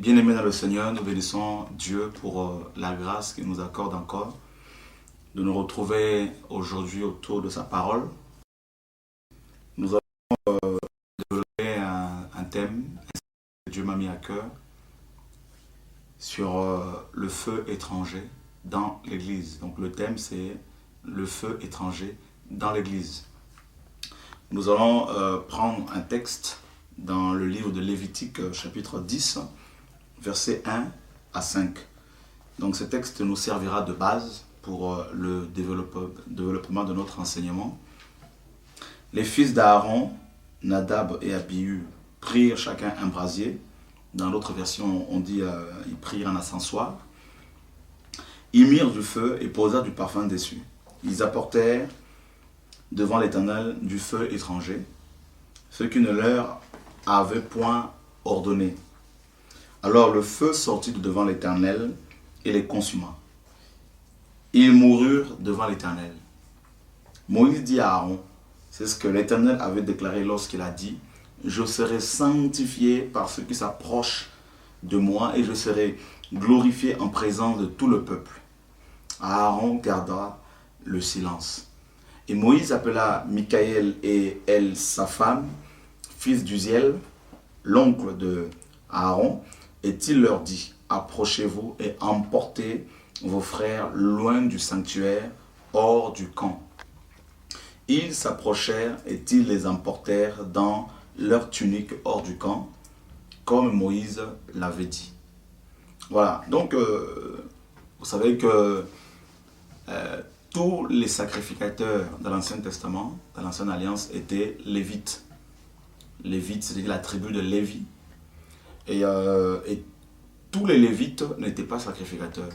Bien-aimés dans le Seigneur, nous bénissons Dieu pour la grâce qu'il nous accorde encore de nous retrouver aujourd'hui autour de sa parole. Nous allons développer un thème que Dieu m'a mis à cœur sur le feu étranger dans l'Église. Donc le thème c'est le feu étranger dans l'Église. Nous allons prendre un texte dans le livre de Lévitique chapitre 10, versets 1 à 5. Donc ce texte nous servira de base pour le développement de notre enseignement. Les fils d'Aaron, Nadab et Abihu, prirent chacun un brasier. Dans l'autre version, on dit ils prirent un ascensoir. Ils mirent du feu et posèrent du parfum dessus. Ils apportèrent devant l'Éternel du feu étranger, ce qui ne leur avait point ordonné. Alors le feu sortit de devant l'Éternel et les consuma. Ils moururent devant l'Éternel. Moïse dit à Aaron, c'est ce que l'Éternel avait déclaré lorsqu'il a dit, je serai sanctifié par ceux qui s'approchent de moi et je serai glorifié en présence de tout le peuple. Aaron garda le silence. Et Moïse appela Michaël et El sa femme, fils d'Uziel, l'oncle de Aaron, et il leur dit, approchez-vous et emportez vos frères loin du sanctuaire, hors du camp. Ils s'approchèrent et ils les emportèrent dans leur tunique hors du camp, comme Moïse l'avait dit. Voilà, donc vous savez que tous les sacrificateurs dans l'Ancien Testament, dans l'Ancienne Alliance, étaient lévites. Lévites, c'est-à-dire la tribu de Lévi. Et tous les lévites n'étaient pas sacrificateurs.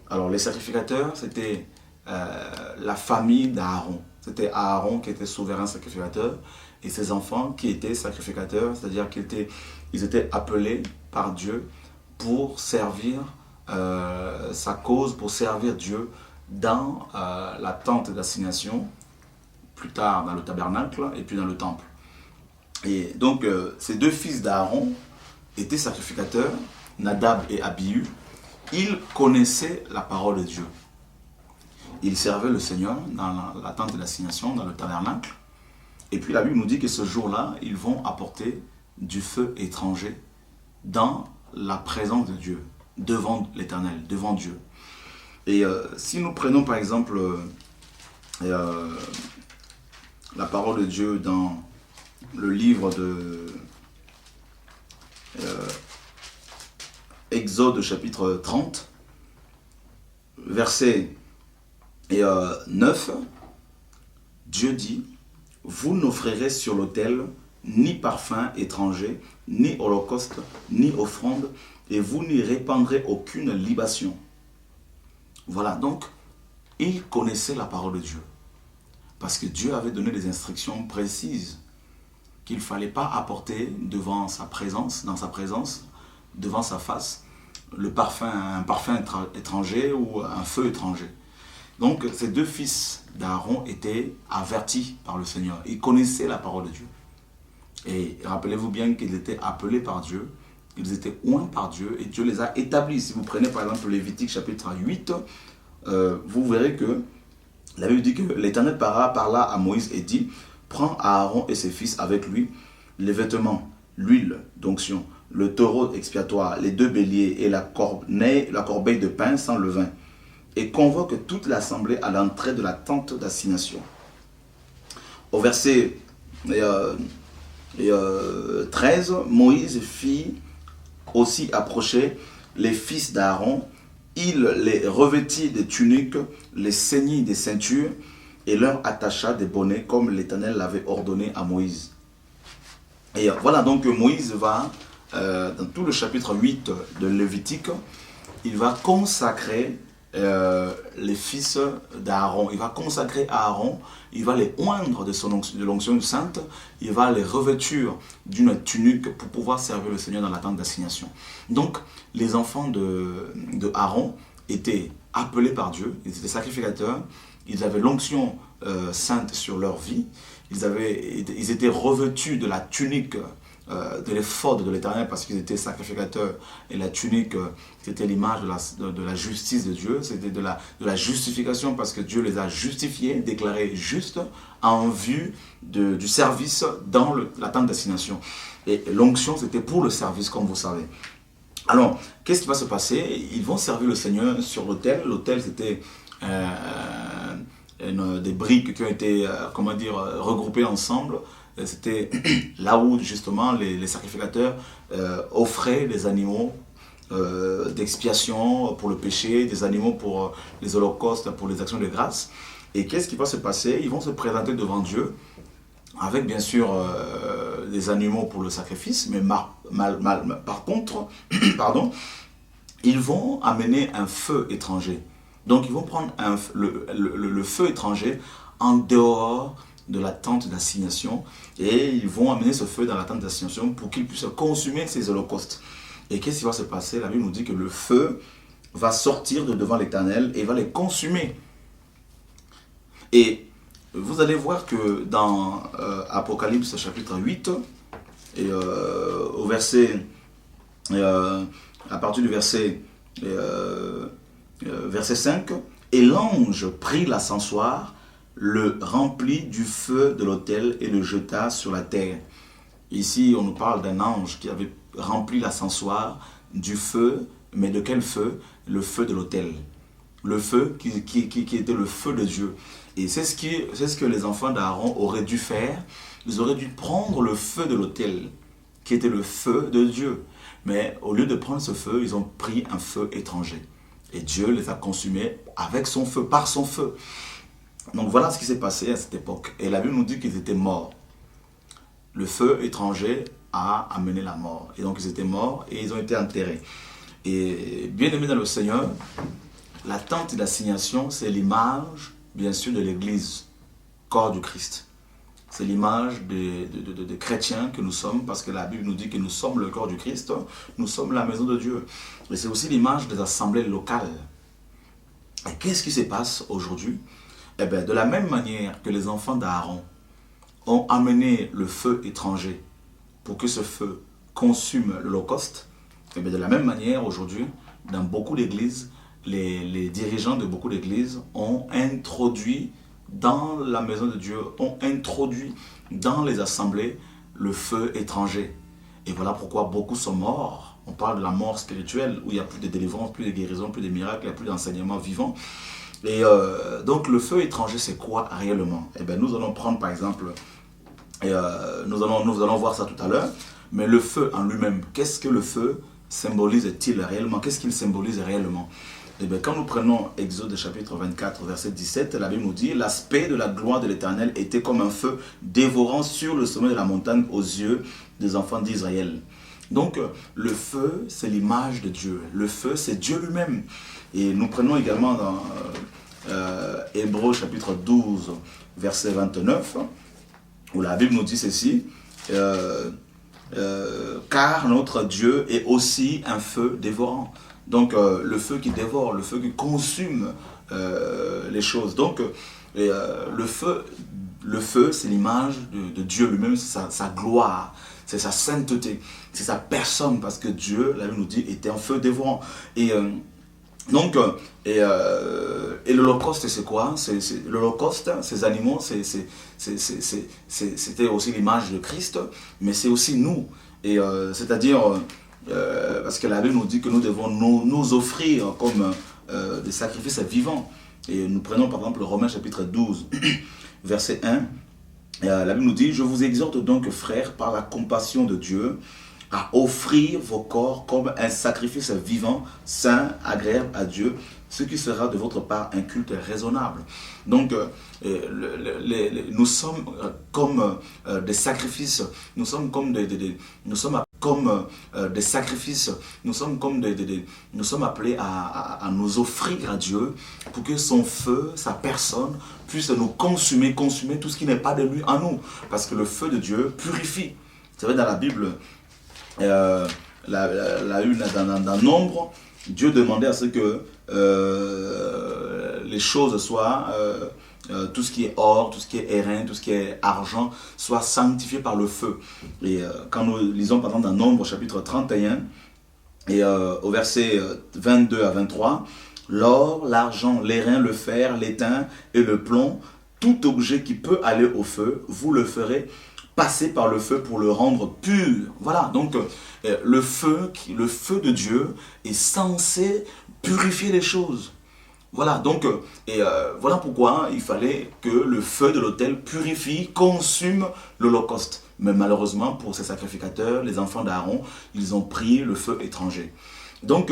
Alors les sacrificateurs, c'était la famille d'Aaron. C'était Aaron qui était souverain sacrificateur et ses enfants qui étaient sacrificateurs, c'est-à-dire qu'ils étaient appelés par Dieu pour servir sa cause, pour servir Dieu dans la tente d'assignation, plus tard dans le tabernacle et puis dans le temple. Et donc ces deux fils d'Aaron étaient sacrificateurs, Nadab et Abihu. Ils connaissaient la parole de Dieu. Ils servaient le Seigneur dans la tente d'assignation, dans le tabernacle. Et puis la Bible nous dit que ce jour-là, ils vont apporter du feu étranger dans la présence de Dieu, devant l'Éternel, devant Dieu. Et si nous prenons par exemple la parole de Dieu dans le livre de Exode chapitre 30, verset 9, Dieu dit, vous n'offrirez sur l'autel ni parfum étranger, ni holocauste, ni offrande, et vous n'y répandrez aucune libation. Voilà, donc, ils connaissaient la parole de Dieu. Parce que Dieu avait donné des instructions précises qu'il ne fallait pas apporter devant sa présence, dans sa présence, devant sa face, un parfum étranger ou un feu étranger. Donc, ces deux fils d'Aaron étaient avertis par le Seigneur. Ils connaissaient la parole de Dieu. Et rappelez-vous bien qu'ils étaient appelés par Dieu, ils étaient oints par Dieu et Dieu les a établis. Si vous prenez par exemple Lévitique chapitre 8, vous verrez que la Bible dit que l'Éternel parla à Moïse et dit, prends Aaron et ses fils avec lui, les vêtements, l'huile d'onction, le taureau expiatoire, les deux béliers et la corbeille de pain sans levain, et convoque toute l'assemblée à l'entrée de la tente d'assignation. Au verset 13, Moïse fit aussi approcher les fils d'Aaron. Il les revêtit des tuniques, les ceignit des ceintures et leur attacha des bonnets comme l'Éternel l'avait ordonné à Moïse. Et voilà, donc Moïse va, dans tout le chapitre 8 de Lévitique, il va consacrer les fils d'Aaron. Il va consacrer Aaron, il va les oindre de l'onction sainte, il va les revêtir d'une tunique pour pouvoir servir le Seigneur dans la tente d'assignation. Donc, les enfants de Aaron étaient appelés par Dieu, ils étaient sacrificateurs, ils avaient l'onction sainte sur leur vie, ils étaient revêtus de la tunique de l'éphod de l'Éternel parce qu'ils étaient sacrificateurs. Et la tunique, c'était l'image de la justice de Dieu. C'était de la justification parce que Dieu les a justifiés, déclarés justes en vue du service dans la tente d'assignation. Et l'onction, c'était pour le service, comme vous savez. Alors, qu'est-ce qui va se passer? Ils vont servir le Seigneur sur l'autel. L'autel, c'était des briques qui ont été, regroupées ensemble. C'était là où, justement, les sacrificateurs offraient des animaux d'expiation pour le péché, des animaux pour les holocaustes, pour les actions de grâce. Et qu'est-ce qui va se passer? Ils vont se présenter devant Dieu avec bien sûr des animaux pour le sacrifice, mais par contre, pardon, ils vont amener un feu étranger. Donc ils vont prendre le feu étranger en dehors de la tente d'assignation et ils vont amener ce feu dans la tente d'assignation pour qu'ils puissent consumer ces holocaustes. Et qu'est-ce qui va se passer? La Bible nous dit que le feu va sortir de devant l'Éternel et va les consumer. Et vous allez voir que dans Apocalypse chapitre 8, et, au verset, à partir du verset 5, et l'ange prit l'ascensoir, le remplit du feu de l'autel et le jeta sur la terre. Ici, on nous parle d'un ange qui avait rempli l'ascensoir du feu, mais de quel feu? Le feu de l'autel. Le feu qui était le feu de Dieu. Et c'est ce que les enfants d'Aaron auraient dû faire. Ils auraient dû prendre le feu de l'autel, qui était le feu de Dieu. Mais au lieu de prendre ce feu, ils ont pris un feu étranger. Et Dieu les a consumés avec son feu, par son feu. Donc voilà ce qui s'est passé à cette époque. Et la Bible nous dit qu'ils étaient morts. Le feu étranger a amené la mort. Et donc ils étaient morts et ils ont été enterrés. Et bien aimés dans le Seigneur, la tente d'assignation, c'est l'image, bien sûr, de l'Église, corps du Christ. C'est l'image des chrétiens que nous sommes, parce que la Bible nous dit que nous sommes le corps du Christ, nous sommes la maison de Dieu. Et c'est aussi l'image des assemblées locales. Et qu'est-ce qui se passe aujourd'hui? Eh bien, de la même manière que les enfants d'Aaron ont amené le feu étranger pour que ce feu consume l'Holocauste, eh bien, de la même manière, aujourd'hui, dans beaucoup d'églises, les dirigeants de beaucoup d'églises ont introduit dans la maison de Dieu, ont introduit dans les assemblées le feu étranger. Et voilà pourquoi beaucoup sont morts. On parle de la mort spirituelle, où il n'y a plus de délivrance, plus de guérison, plus de miracles, il n'y a plus d'enseignement vivant. Et donc le feu étranger, c'est quoi réellement? Eh bien, nous allons prendre par exemple, nous allons voir ça tout à l'heure, mais le feu en lui-même, qu'est-ce que le feu symbolise-t-il réellement? Qu'est-ce qu'il symbolise réellement? Eh bien, quand nous prenons Exode chapitre 24, verset 17, la Bible nous dit « L'aspect de la gloire de l'Éternel était comme un feu dévorant sur le sommet de la montagne aux yeux des enfants d'Israël. » Donc, le feu, c'est l'image de Dieu. Le feu, c'est Dieu lui-même. Et nous prenons également dans Hébreux chapitre 12, verset 29, où la Bible nous dit ceci car notre Dieu est aussi un feu dévorant. Donc le feu qui dévore, le feu qui consume les choses. Donc le feu c'est l'image de Dieu lui-même, c'est sa gloire, c'est sa sainteté, c'est sa personne, parce que Dieu, la Bible nous dit, était un feu dévorant. Et donc, l'Holocauste, c'est quoi? L'Holocauste, ces animaux, c'était aussi l'image de Christ, mais c'est aussi nous. Et c'est-à-dire, parce que la Bible nous dit que nous devons nous offrir comme des sacrifices vivants. Et nous prenons par exemple Romains chapitre 12, verset 1. Et, la Bible nous dit « Je vous exhorte donc, frères, par la compassion de Dieu, à offrir vos corps comme un sacrifice vivant, saint, agréable à Dieu, ce qui sera de votre part un culte raisonnable. » Donc, nous sommes comme des sacrifices, nous sommes comme nous sommes comme des sacrifices, nous sommes appelés à nous offrir à Dieu pour que son feu, sa personne, puisse nous consumer tout ce qui n'est pas de lui en nous. Parce que le feu de Dieu purifie. C'est vrai, dans la Bible, dans Nombre, Dieu demandait à ce que les choses soient tout ce qui est or, tout ce qui est airain, tout ce qui est argent, soit sanctifié par le feu. Et quand nous lisons par exemple dans Nombre chapitre 31, et au verset 22 à 23, l'or, l'argent, l'airain, le fer, l'étain et le plomb, tout objet qui peut aller au feu, vous le ferez passer par le feu pour le rendre pur. Voilà, donc le feu de Dieu est censé purifier les choses. Voilà, donc, voilà pourquoi il fallait que le feu de l'autel purifie, consume l'holocauste. Mais malheureusement, pour ces sacrificateurs, les enfants d'Aaron, ils ont pris le feu étranger. Donc,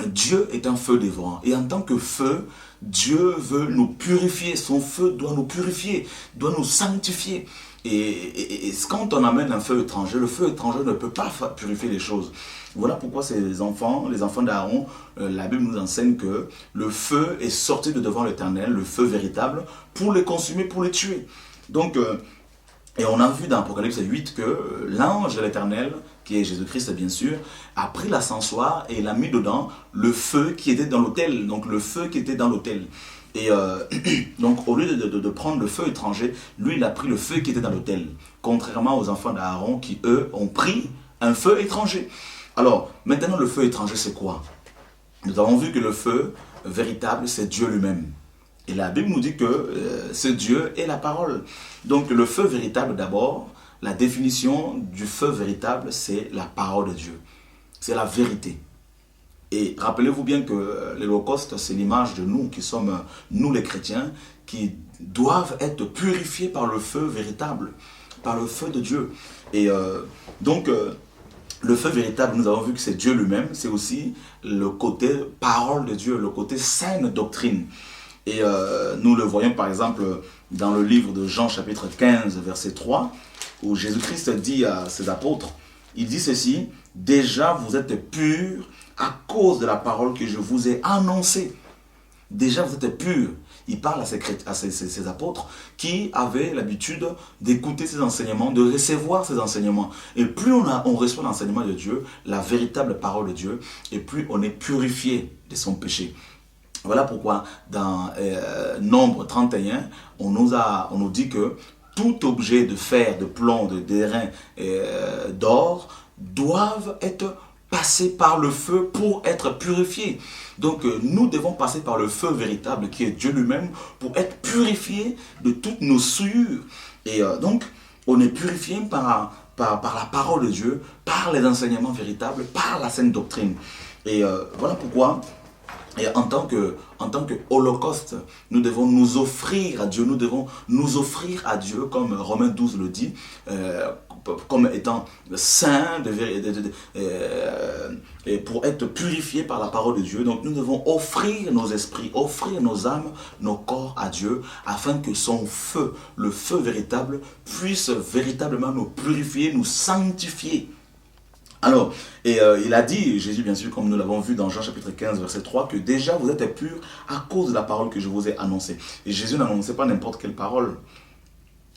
Dieu est un feu dévorant. Et en tant que feu, Dieu veut nous purifier. Son feu doit nous purifier, doit nous sanctifier. Et quand on amène un feu étranger, le feu étranger ne peut pas purifier les choses. Voilà pourquoi les enfants d'Aaron, la Bible nous enseigne que le feu est sorti de devant l'Éternel, le feu véritable, pour les consumer, pour les tuer. Donc, et on a vu dans Apocalypse 8 que l'ange de l'Éternel, qui est Jésus-Christ bien sûr, a pris l'ascensoir et il a mis dedans le feu qui était dans l'autel. Donc le feu qui était dans l'autel. Et donc au lieu de prendre le feu étranger, lui il a pris le feu qui était dans l'autel. Contrairement aux enfants d'Aaron qui eux ont pris un feu étranger. Alors maintenant le feu étranger c'est quoi? Nous avons vu que le feu véritable c'est Dieu lui-même. Et la Bible nous dit que ce Dieu est la parole. Donc le feu véritable d'abord, la définition du feu véritable, c'est la parole de Dieu. C'est la vérité. Et rappelez-vous bien que l'Holocauste, c'est l'image de nous qui sommes, nous les chrétiens, qui doivent être purifiés par le feu véritable, par le feu de Dieu. Et donc, le feu véritable, nous avons vu que c'est Dieu lui-même, c'est aussi le côté parole de Dieu, le côté saine doctrine. Et nous le voyons par exemple dans le livre de Jean chapitre 15 verset 3 où Jésus-Christ dit à ses apôtres, il dit ceci, déjà vous êtes purs à cause de la parole que je vous ai annoncée. Déjà vous êtes purs. Il parle à ses apôtres qui avaient l'habitude d'écouter ses enseignements, de recevoir ses enseignements. Et plus on reçoit l'enseignement de Dieu, la véritable parole de Dieu, et plus on est purifié de son péché. Voilà pourquoi dans Nombre 31, on nous dit que tout objet de fer, de plomb, d'airain, d'or doivent être passés par le feu pour être purifiés. Donc nous devons passer par le feu véritable qui est Dieu lui-même pour être purifiés de toutes nos souillures. Et donc on est purifié par la parole de Dieu, par les enseignements véritables, par la saine doctrine. Et voilà pourquoi... Et en tant que holocauste, nous devons nous offrir à Dieu, nous devons nous offrir à Dieu, comme Romains 12 le dit, comme étant saints et pour être purifiés par la parole de Dieu. Donc nous devons offrir nos esprits, offrir nos âmes, nos corps à Dieu, afin que son feu, le feu véritable, puisse véritablement nous purifier, nous sanctifier. Alors, il a dit, Jésus bien sûr, comme nous l'avons vu dans Jean chapitre 15, verset 3, que déjà vous êtes purs à cause de la parole que je vous ai annoncée. Et Jésus n'annonçait pas n'importe quelle parole.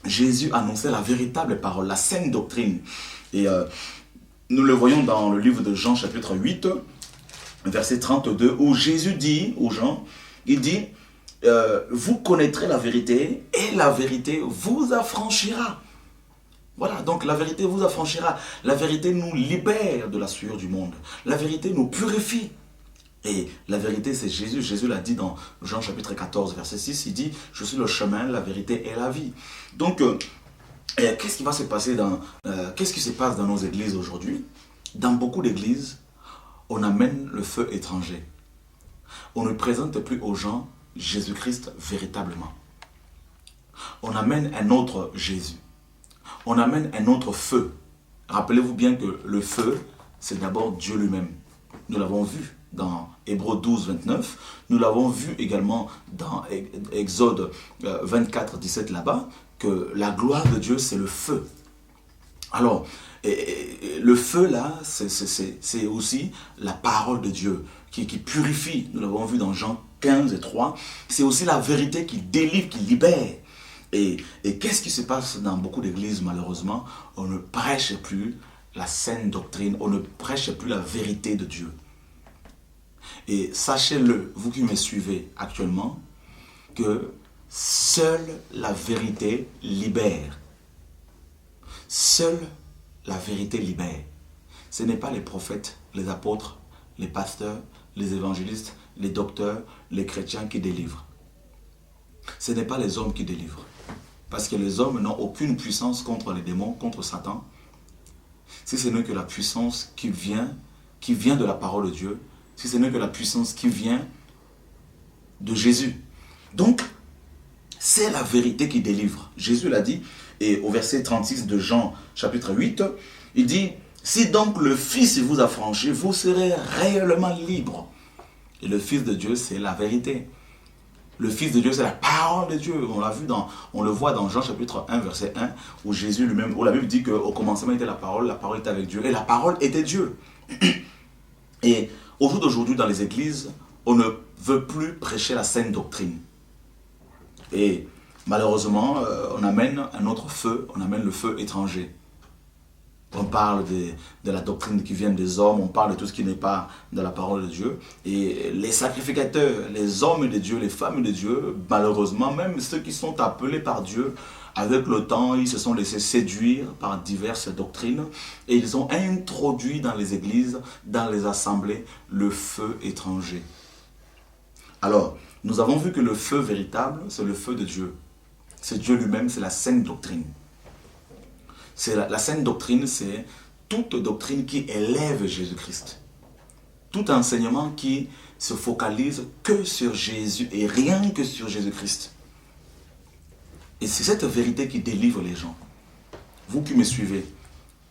Jésus annonçait la véritable parole, la saine doctrine. Et nous le voyons dans le livre de Jean chapitre 8, verset 32, où Jésus dit aux gens, il dit, vous connaîtrez la vérité et la vérité vous affranchira. Voilà, donc la vérité vous affranchira. La vérité nous libère de la sueur du monde. La vérité nous purifie. Et la vérité, c'est Jésus. Jésus l'a dit dans Jean chapitre 14, verset 6. Il dit, je suis le chemin, la vérité et la vie. Donc, qu'est-ce qui va se passer qu'est-ce qui se passe dans nos églises aujourd'hui? Dans beaucoup d'églises, on amène le feu étranger. On ne présente plus aux gens Jésus-Christ véritablement. On amène un autre Jésus. On amène un autre feu. Rappelez-vous bien que le feu, c'est d'abord Dieu lui-même. Nous l'avons vu dans Hébreux 12, 29. Nous l'avons vu également dans Exode 24, 17 là-bas, que la gloire de Dieu, c'est le feu. Alors, le feu là, c'est aussi la parole de Dieu qui purifie. Nous l'avons vu dans Jean 15 et 3. C'est aussi la vérité qui délivre, qui libère. Et qu'est-ce qui se passe dans beaucoup d'églises malheureusement? On ne prêche plus la saine doctrine, on ne prêche plus la vérité de Dieu. Et sachez-le, vous qui me suivez actuellement, que Seule la vérité libère. Seule la vérité libère. Ce n'est pas les prophètes, les apôtres, les pasteurs, les évangélistes, les docteurs, les chrétiens qui délivrent. Ce n'est pas les hommes qui délivrent. Parce que les hommes n'ont aucune puissance contre les démons, contre Satan. Si ce n'est que la puissance qui vient de la parole de Dieu, si ce n'est que la puissance qui vient de Jésus. Donc, c'est la vérité qui délivre. Jésus l'a dit, et au verset 36 de Jean, chapitre 8, il dit, « Si donc le Fils vous a franchi, vous serez réellement libre. » Et le Fils de Dieu, c'est la vérité. Le Fils de Dieu, c'est la parole de Dieu. On le voit dans Jean chapitre 1, verset 1, où Jésus lui-même, où la Bible dit qu'au commencement était la parole était avec Dieu, et la parole était Dieu. Et au jour d'aujourd'hui, dans les églises, on ne veut plus prêcher la saine doctrine. Et malheureusement, on amène un autre feu, on amène le feu étranger. On parle de la doctrine qui vient des hommes, on parle de tout ce qui n'est pas de la parole de Dieu. Et les sacrificateurs, les hommes de Dieu, les femmes de Dieu, malheureusement, même ceux qui sont appelés par Dieu, avec le temps, ils se sont laissés séduire par diverses doctrines et ils ont introduit dans les églises, dans les assemblées, le feu étranger. Alors, nous avons vu que le feu véritable, c'est le feu de Dieu. C'est Dieu lui-même, c'est la saine doctrine. La saine doctrine, c'est toute doctrine qui élève Jésus-Christ. Tout enseignement qui se focalise que sur Jésus et rien que sur Jésus-Christ. Et c'est cette vérité qui délivre les gens. Vous qui me suivez,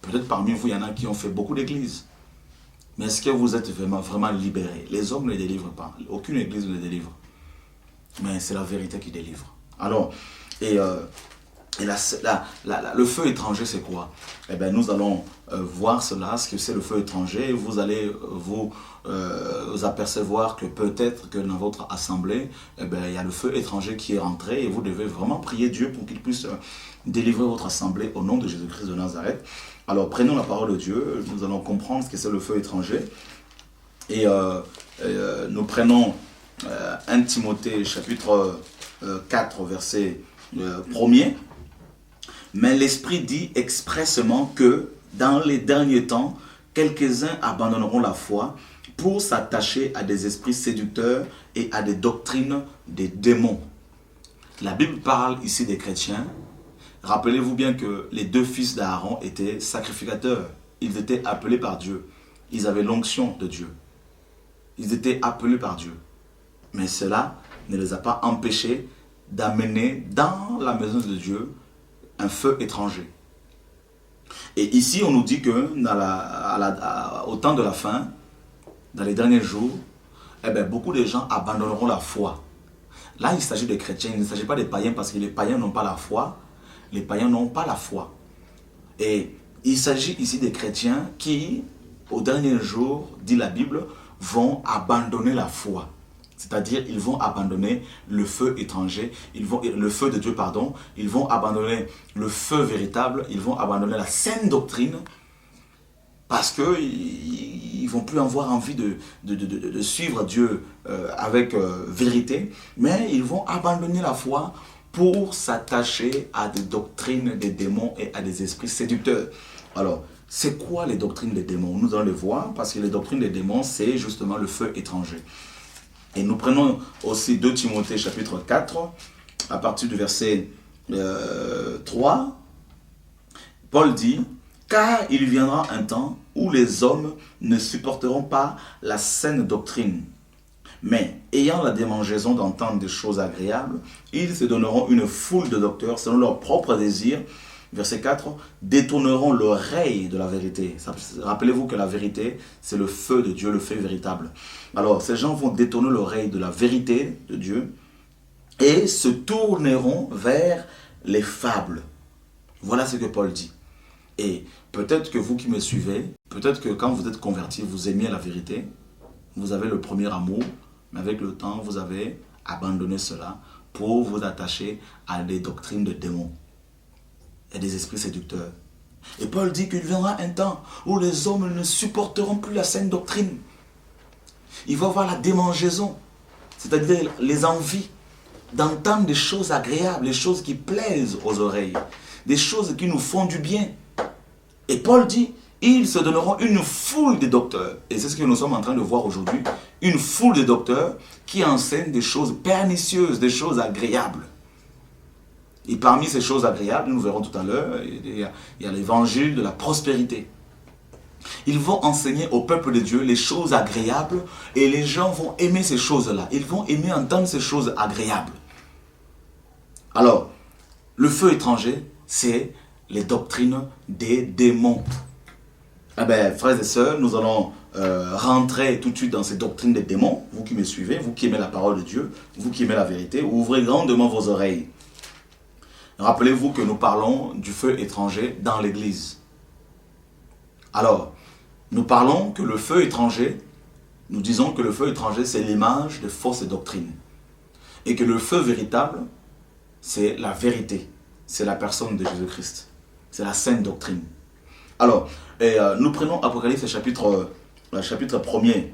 peut-être parmi vous, il y en a qui ont fait beaucoup d'églises. Mais est-ce que vous êtes vraiment libérés? Les hommes ne les délivrent pas. Aucune église ne les délivre. Mais c'est la vérité qui délivre. Alors, le feu étranger, c'est quoi? Eh bien, nous allons voir cela, ce que c'est le feu étranger. Vous allez vous apercevoir que peut-être que dans votre assemblée, eh bien, il y a le feu étranger qui est rentré et vous devez vraiment prier Dieu pour qu'il puisse délivrer votre assemblée au nom de Jésus-Christ de Nazareth. Alors, prenons la parole de Dieu. Nous allons comprendre ce que c'est le feu étranger. Et nous prenons 1 Timothée chapitre 4, verset 1er. Mais l'Esprit dit expressément que dans les derniers temps, quelques-uns abandonneront la foi pour s'attacher à des esprits séducteurs et à des doctrines des démons. La Bible parle ici des chrétiens. Rappelez-vous bien que les deux fils d'Aaron étaient sacrificateurs. Ils étaient appelés par Dieu. Ils avaient l'onction de Dieu. Ils étaient appelés par Dieu. Mais cela ne les a pas empêchés d'amener dans la maison de Dieu un feu étranger. Et ici, on nous dit que au temps de la fin, dans les derniers jours, eh bien, beaucoup de gens abandonneront la foi. Là, il s'agit des chrétiens, il ne s'agit pas des païens parce que les païens n'ont pas la foi. Les païens n'ont pas la foi. Et il s'agit ici des chrétiens qui, au dernier jour, dit la Bible, vont abandonner la foi. C'est-à-dire, ils vont abandonner le feu étranger, le feu de Dieu, pardon. Ils vont abandonner le feu véritable, ils vont abandonner la saine doctrine parce qu'ils ne vont plus avoir envie de suivre Dieu avec vérité, mais ils vont abandonner la foi pour s'attacher à des doctrines des démons et à des esprits séducteurs. Alors, c'est quoi les doctrines des démons? Nous allons les voir parce que les doctrines des démons, c'est justement le feu étranger. Et nous prenons aussi 2 Timothée chapitre 4, à partir du verset 3. Paul dit, « Car il viendra un temps où les hommes ne supporteront pas la saine doctrine, mais ayant la démangeaison d'entendre des choses agréables, ils se donneront une foule de docteurs selon leur propre désir. » Verset 4, « Détourneront l'oreille de la vérité. » Rappelez-vous que la vérité, c'est le feu de Dieu, le feu véritable. Alors, ces gens vont détourner l'oreille de la vérité de Dieu et se tourneront vers les fables. Voilà ce que Paul dit. Et peut-être que vous qui me suivez, peut-être que quand vous êtes convertis, vous aimiez la vérité, vous avez le premier amour, mais avec le temps, vous avez abandonné cela pour vous attacher à des doctrines de démons et des esprits séducteurs. Et Paul dit qu'il viendra un temps où les hommes ne supporteront plus la saine doctrine. Il va y avoir la démangeaison, c'est-à-dire les envies. d'entendre des choses agréables, des choses qui plaisent aux oreilles, des choses qui nous font du bien. Et Paul dit, ils se donneront une foule de docteurs. Et c'est ce que nous sommes en train de voir aujourd'hui. Une foule de docteurs qui enseignent des choses pernicieuses, des choses agréables. Et parmi ces choses agréables, nous verrons tout à l'heure, il y a l'évangile de la prospérité. Ils vont enseigner au peuple de Dieu les choses agréables et les gens vont aimer ces choses-là. Ils vont aimer entendre ces choses agréables. Alors, le feu étranger, c'est les doctrines des démons. Eh bien, frères et sœurs, nous allons rentrer tout de suite dans ces doctrines des démons. Vous qui me suivez, vous qui aimez la parole de Dieu, vous qui aimez la vérité, ouvrez grandement vos oreilles. Rappelez-vous que nous parlons du feu étranger dans l'Église. Alors, nous parlons que le feu étranger, nous disons que le feu étranger, c'est l'image de fausses doctrines. Et que le feu véritable, c'est la vérité. C'est la personne de Jésus-Christ. C'est la sainte doctrine. Alors, nous prenons Apocalypse chapitre 1er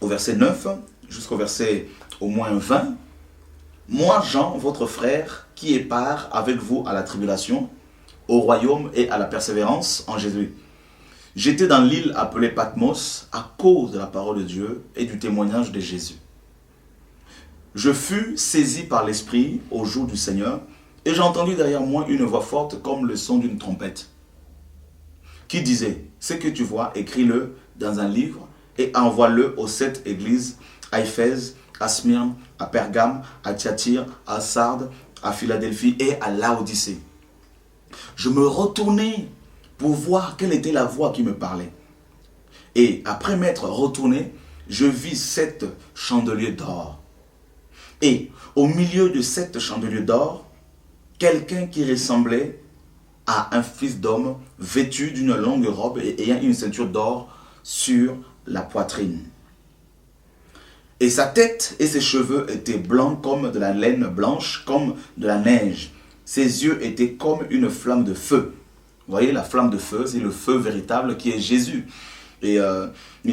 au verset 9 jusqu'au verset au moins 20. Moi, Jean, votre frère, qui est part avec vous à la tribulation, au royaume et à la persévérance en Jésus. J'étais dans l'île appelée Patmos à cause de la parole de Dieu et du témoignage de Jésus. Je fus saisi par l'Esprit au jour du Seigneur et j'ai entendu derrière moi une voix forte comme le son d'une trompette qui disait, ce que tu vois, écris-le dans un livre et envoie-le aux 7 églises, à Éphèse, à Smyrne, à Pergame, à Thyatire, à Sardes, à Philadelphie et à Laodicée. Je me retournai pour voir quelle était la voix qui me parlait. Et après m'être retourné, je vis 7 chandeliers d'or. Et au milieu de 7 chandeliers d'or, quelqu'un qui ressemblait à un fils d'homme vêtu d'une longue robe et ayant une ceinture d'or sur la poitrine. Et sa tête et ses cheveux étaient blancs comme de la laine blanche, comme de la neige. Ses yeux étaient comme une flamme de feu. Vous voyez, la flamme de feu, c'est le feu véritable qui est Jésus. Et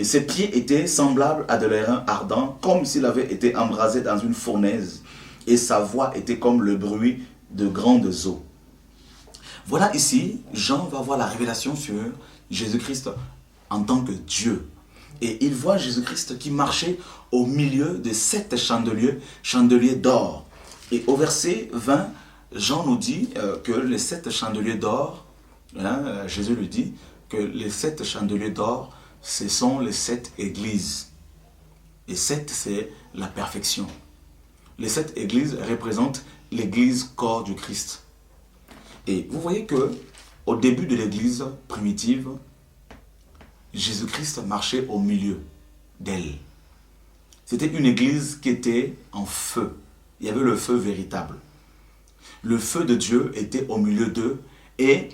ses pieds étaient semblables à de l'airain ardent, comme s'il avait été embrasé dans une fournaise. Et sa voix était comme le bruit de grandes eaux. Voilà ici, Jean va voir la révélation sur Jésus-Christ en tant que Dieu. Et il voit Jésus-Christ qui marchait au milieu de 7 chandeliers d'or. Et au verset 20, Jean nous dit que les 7 chandeliers d'or, Jésus lui dit que les 7 chandeliers d'or, ce sont les 7 églises. Et 7, c'est la perfection. Les 7 églises représentent l'église corps du Christ. Et vous voyez que au début de l'église primitive, Jésus-Christ marchait au milieu d'elle. C'était une église qui était en feu. Il y avait le feu véritable. Le feu de Dieu était au milieu d'eux et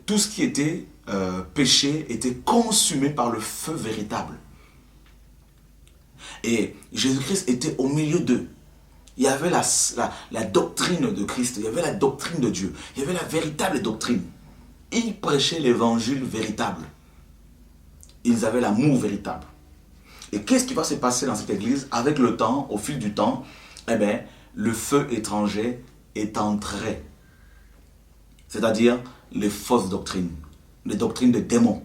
tout ce qui était péché était consumé par le feu véritable. Et Jésus-Christ était au milieu d'eux. Il y avait la doctrine de Christ, il y avait la doctrine de Dieu, il y avait la véritable doctrine. Ils prêchaient l'évangile véritable. Ils avaient l'amour véritable. Et qu'est-ce qui va se passer dans cette église? Avec le temps, au fil du temps, eh bien, le feu étranger est entré. C'est-à-dire les fausses doctrines, les doctrines des démons.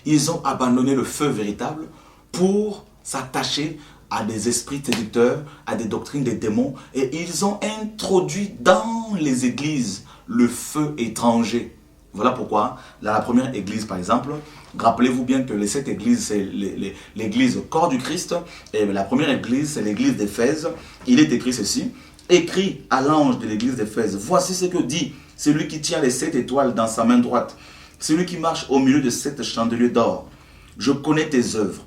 Ils ont abandonné le feu véritable pour s'attacher à des esprits séducteurs, à des doctrines des démons, et ils ont introduit dans les églises le feu étranger. Voilà pourquoi, dans la première église par exemple, rappelez-vous bien que les 7 églises, c'est l'église corps du Christ, et la première église, c'est l'église d'Éphèse. Il est écrit ceci, écrit à l'ange de l'église d'Éphèse, voici ce que dit celui qui tient les 7 étoiles dans sa main droite, celui qui marche au milieu de 7 chandeliers d'or. Je connais tes œuvres,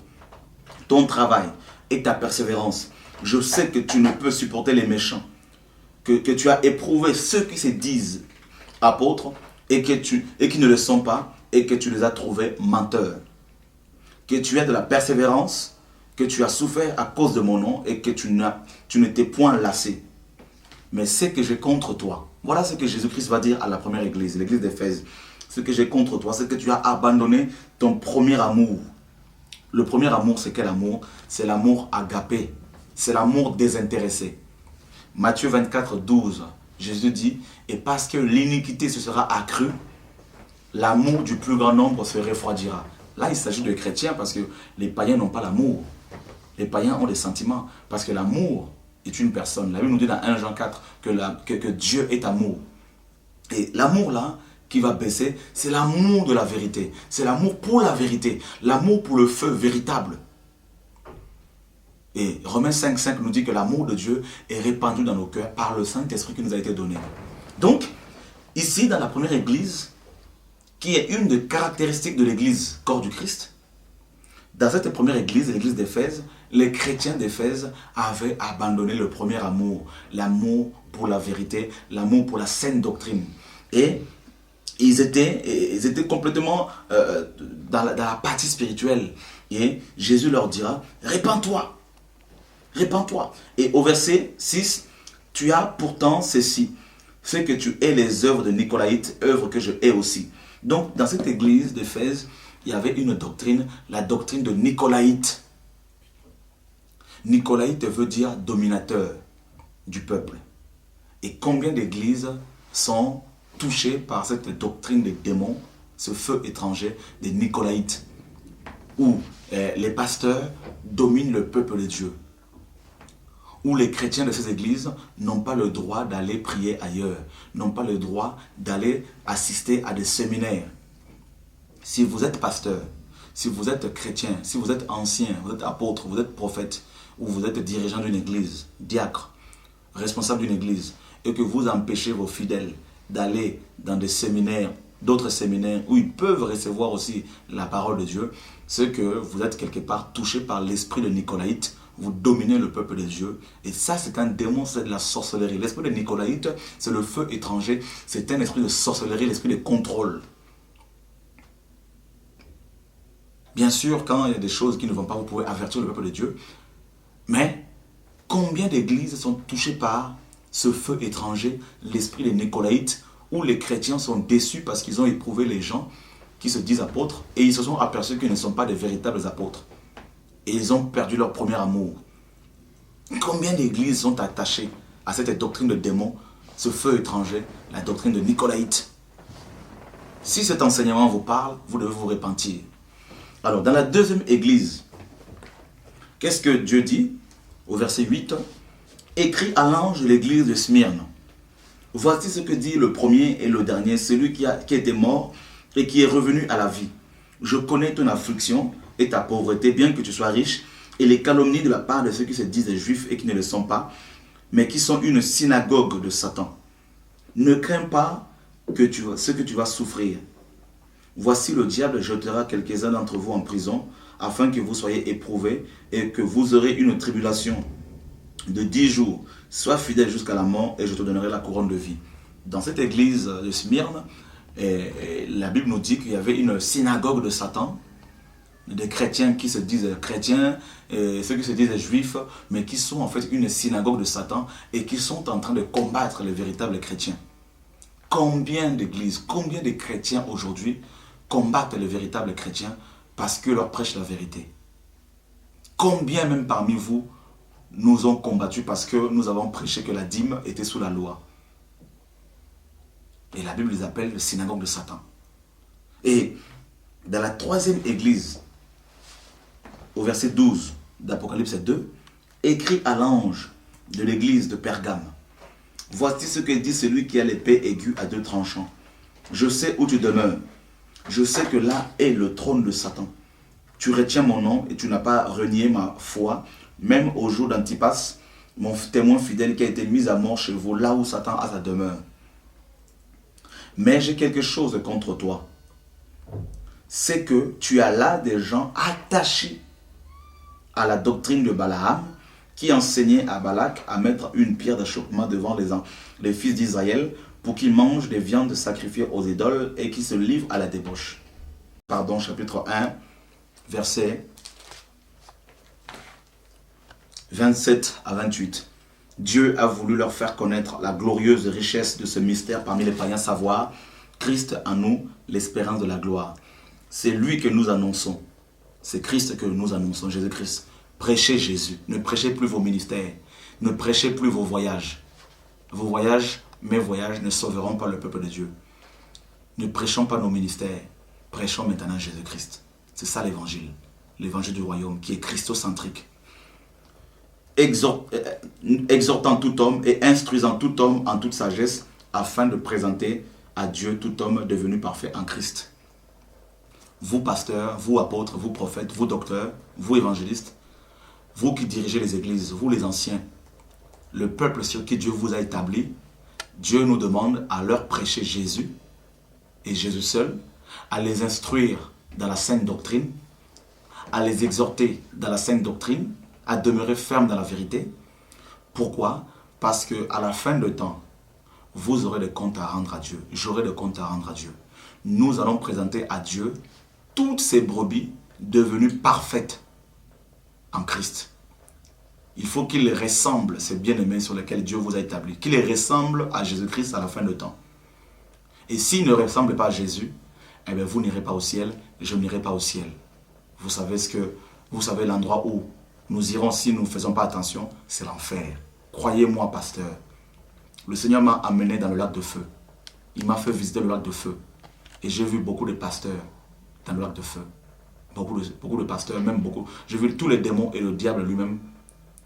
ton travail et ta persévérance. Je sais que tu ne peux supporter les méchants, que tu as éprouvé ceux qui se disent apôtres et qui ne le sont pas, et que tu les as trouvés menteurs. Que tu as de la persévérance, que tu as souffert à cause de mon nom et que tu ne t'es point lassé. Mais ce que j'ai contre toi, voilà ce que Jésus-Christ va dire à la première église, l'église d'Éphèse. Ce que j'ai contre toi, c'est que tu as abandonné ton premier amour. Le premier amour, c'est quel amour? C'est l'amour agapé. c'est l'amour désintéressé. Matthieu 24, 12, Jésus dit, et parce que l'iniquité se sera accrue, l'amour du plus grand nombre se refroidira. Là, il s'agit de chrétiens parce que les païens n'ont pas l'amour. Les païens ont des sentiments parce que l'amour est une personne. La Bible nous dit dans 1 Jean 4 que Dieu est amour. Et l'amour là, qui va baisser, c'est l'amour de la vérité. C'est l'amour pour la vérité. L'amour pour le feu véritable. Et Romains 5,5 nous dit que l'amour de Dieu est répandu dans nos cœurs par le Saint-Esprit qui nous a été donné. Donc, ici, dans la première église, qui est une des caractéristiques de l'église corps du Christ, dans cette première église, l'église d'Éphèse, les chrétiens d'Éphèse avaient abandonné le premier amour, l'amour pour la vérité, l'amour pour la saine doctrine. Et ils étaient complètement dans la partie spirituelle. Et Jésus leur dira, répands-toi, répands-toi. Et au verset 6, tu as pourtant ceci, c'est que tu hais les œuvres de Nicolaïtes, œuvres que je hais aussi. Donc, dans cette église d'Éphèse, il y avait une doctrine, la doctrine de Nicolaïte. Nicolaïte veut dire dominateur du peuple. Et combien d'églises sont touchées par cette doctrine des démons, ce feu étranger des Nicolaïtes, où les pasteurs dominent le peuple de Dieu, où les chrétiens de ces églises n'ont pas le droit d'aller prier ailleurs, n'ont pas le droit d'aller assister à des séminaires. Si vous êtes pasteur, si vous êtes chrétien, si vous êtes ancien, vous êtes apôtre, vous êtes prophète, ou vous êtes dirigeant d'une église, diacre, responsable d'une église, et que vous empêchez vos fidèles d'aller dans des séminaires, d'autres séminaires, où ils peuvent recevoir aussi la parole de Dieu, c'est que vous êtes quelque part touché par l'esprit de Nicolaïte, vous dominez le peuple de Dieu. Et ça, c'est un démon, c'est de la sorcellerie. L'esprit de Nicolaïte, c'est le feu étranger. C'est un esprit de sorcellerie, l'esprit de contrôle. Bien sûr, quand il y a des choses qui ne vont pas, vous pouvez avertir le peuple de Dieu. Mais combien d'églises sont touchées par ce feu étranger, l'esprit de Nicolaïte, où les chrétiens sont déçus parce qu'ils ont éprouvé les gens qui se disent apôtres et ils se sont aperçus qu'ils ne sont pas de véritables apôtres. Et ils ont perdu leur premier amour. Combien d'églises sont attachées à cette doctrine de démon, ce feu étranger, la doctrine de Nicolaïte? Si cet enseignement vous parle, vous devez vous repentir. Alors, dans la deuxième église, qu'est-ce que Dieu dit? Au verset 8, écrit à l'ange de l'église de Smyrne. Voici ce que dit le premier et le dernier, celui qui était mort et qui est revenu à la vie. Je connais ton affliction et ta pauvreté, bien que tu sois riche, et les calomnies de la part de ceux qui se disent juifs et qui ne le sont pas, mais qui sont une synagogue de Satan. Ne crains pas ce que tu vas souffrir. Voici le diable jettera quelques-uns d'entre vous en prison, afin que vous soyez éprouvés et que vous aurez une tribulation de 10 jours. Sois fidèle jusqu'à la mort et je te donnerai la couronne de vie. Dans cette église de Smyrne, la Bible nous dit qu'il y avait une synagogue de Satan, des chrétiens qui se disent chrétiens, ceux qui se disent juifs, mais qui sont en fait une synagogue de Satan et qui sont en train de combattre les véritables chrétiens. Combien d'églises, combien de chrétiens aujourd'hui combattent les véritables chrétiens parce que leur prêchent la vérité? Combien même parmi vous nous ont combattus parce que nous avons prêché que la dîme était sous la loi? Et la Bible les appelle le synagogue de Satan. Et dans la troisième église, au verset 12 d'Apocalypse 2, écrit à l'ange de l'église de Pergame. Voici ce que dit celui qui a l'épée aiguë à 2 tranchants. Je sais où tu demeures. Je sais que là est le trône de Satan. Tu retiens mon nom et tu n'as pas renié ma foi, même au jour d'Antipas, mon témoin fidèle qui a été mis à mort chez vous, là où Satan a sa demeure. Mais j'ai quelque chose contre toi. C'est que tu as là des gens attachés à la doctrine de Balaam, qui enseignait à Balak à mettre une pierre d'achoppement devant les fils d'Israël pour qu'ils mangent des viandes sacrifiées aux idoles et qui se livrent à la débauche. Pardon, chapitre 1, versets 27 à 28. Dieu a voulu leur faire connaître la glorieuse richesse de ce mystère parmi les païens, savoir Christ en nous, l'espérance de la gloire. C'est lui que nous annonçons. C'est Christ que nous annonçons, Jésus-Christ, Prêchez Jésus. Ne prêchez plus vos ministères. Ne prêchez plus vos voyages. Vos voyages, mes voyages ne sauveront pas le peuple de Dieu. Ne prêchons pas nos ministères. Prêchons maintenant Jésus-Christ. C'est ça l'évangile. L'évangile du royaume qui est christocentrique. Exhortant tout homme et instruisant tout homme en toute sagesse afin de présenter à Dieu tout homme devenu parfait en Christ. Vous pasteurs, vous apôtres, vous prophètes, vous docteurs, vous évangélistes, vous qui dirigez les églises, vous les anciens, le peuple sur qui Dieu vous a établi, Dieu nous demande à leur prêcher Jésus et Jésus seul, à les instruire dans la sainte doctrine, à les exhorter dans la sainte doctrine, à demeurer ferme dans la vérité. Pourquoi? Parce qu'à la fin de temps, vous aurez des comptes à rendre à Dieu. J'aurai des comptes à rendre à Dieu. Nous allons présenter à Dieu toutes ces brebis devenues parfaites en Christ. Il faut qu'ils ressemblent, ces bien-aimés sur lesquels Dieu vous a établi, qu'ils ressemblent à Jésus-Christ à la fin de temps. Et s'ils ne ressemblent pas à Jésus, eh bien vous n'irez pas au ciel, je n'irai pas au ciel. Vous savez l'endroit où nous irons si nous ne faisons pas attention, c'est l'enfer. Croyez-moi, pasteur. Le Seigneur m'a amené dans le lac de feu. Il m'a fait visiter le lac de feu. Et j'ai vu beaucoup de pasteurs dans le lac de feu. Beaucoup de pasteurs, même beaucoup. J'ai vu tous les démons et le diable lui-même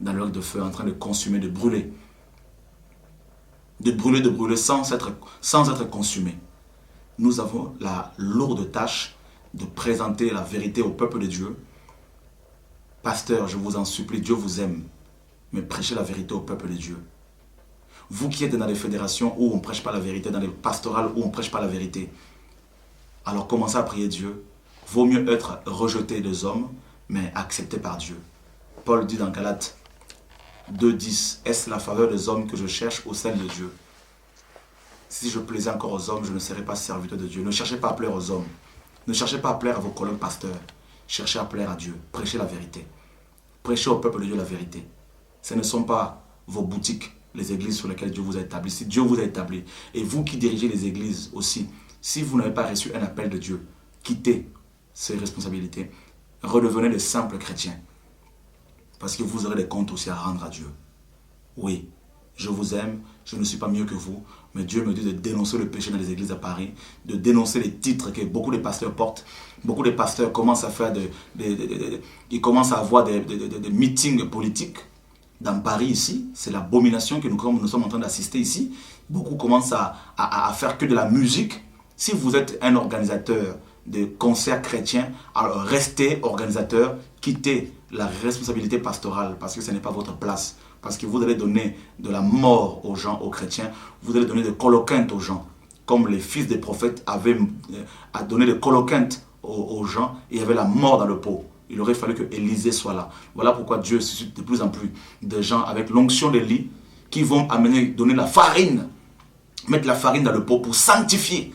dans le lac de feu en train de consumer, de brûler. De brûler sans être consumé. Nous avons la lourde tâche de présenter la vérité au peuple de Dieu. Pasteur, je vous en supplie, Dieu vous aime, mais prêchez la vérité au peuple de Dieu. Vous qui êtes dans les fédérations où on ne prêche pas la vérité, dans les pastorales où on ne prêche pas la vérité, alors commencez à prier Dieu. Vaut mieux être rejeté des hommes, mais accepté par Dieu. Paul dit dans Galates 2,10, est-ce la faveur des hommes que je cherche ou celle de Dieu? Si je plaisais encore aux hommes, je ne serais pas serviteur de Dieu. Ne cherchez pas à plaire aux hommes. Ne cherchez pas à plaire à vos collègues pasteurs. Cherchez à plaire à Dieu. Prêchez la vérité. Prêchez au peuple de Dieu la vérité. Ce ne sont pas vos boutiques, les églises sur lesquelles Dieu vous a établi. Si Dieu vous a établi, et vous qui dirigez les églises aussi, si vous n'avez pas reçu un appel de Dieu, quittez ces responsabilités. Redevenez des simples chrétiens. Parce que vous aurez des comptes aussi à rendre à Dieu. Oui, je vous aime, je ne suis pas mieux que vous, mais Dieu me dit de dénoncer le péché dans les églises à Paris, de dénoncer les titres que beaucoup de pasteurs portent. Beaucoup de pasteurs commencent à faire ils commencent à avoir des meetings politiques dans Paris ici. C'est l'abomination que nous sommes en train d'assister ici. Beaucoup commencent à faire que de la musique. Si vous êtes un organisateur de concerts chrétiens, alors restez organisateur, quittez la responsabilité pastorale parce que ce n'est pas votre place. Parce que vous allez donner de la mort aux gens, aux chrétiens. Vous allez donner des coloquintes aux gens. Comme les fils des prophètes avaient donné des coloquintes aux gens et il y avait la mort dans le pot. Il aurait fallu que Élisée soit là. Voilà pourquoi Dieu suscite de plus en plus de gens avec l'onction d'Élie qui vont donner la farine, mettre la farine dans le pot pour sanctifier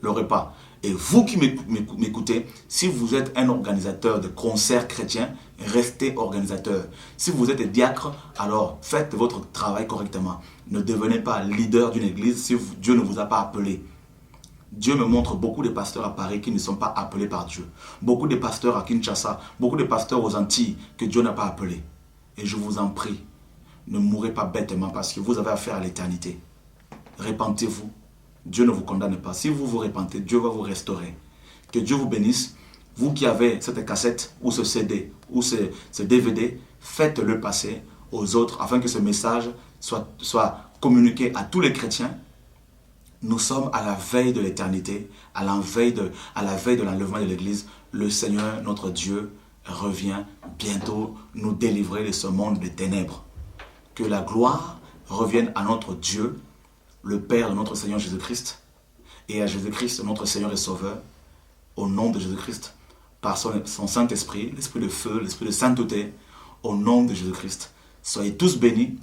le repas. Et vous qui m'écoutez, si vous êtes un organisateur de concerts chrétiens, restez organisateur. Si vous êtes diacre, alors faites votre travail correctement. Ne devenez pas leader d'une église si Dieu ne vous a pas appelé. Dieu me montre beaucoup de pasteurs à Paris qui ne sont pas appelés par Dieu. Beaucoup de pasteurs à Kinshasa, beaucoup de pasteurs aux Antilles que Dieu n'a pas appelés. Et je vous en prie, ne mourrez pas bêtement parce que vous avez affaire à l'éternité. Repentez-vous. Dieu ne vous condamne pas. Si vous vous repentez, Dieu va vous restaurer. Que Dieu vous bénisse. Vous qui avez cette cassette ou ce CD ou ce DVD, faites-le passer aux autres afin que ce message soit communiqué à tous les chrétiens. Nous sommes à la veille de l'éternité, à la veille de l'enlèvement de l'Église. Le Seigneur, notre Dieu, revient bientôt nous délivrer de ce monde des ténèbres. Que la gloire revienne à notre Dieu, le Père de notre Seigneur Jésus-Christ, et à Jésus-Christ, notre Seigneur et Sauveur, au nom de Jésus-Christ, par son Saint-Esprit, l'Esprit de feu, l'Esprit de sainteté, au nom de Jésus-Christ. Soyez tous bénis.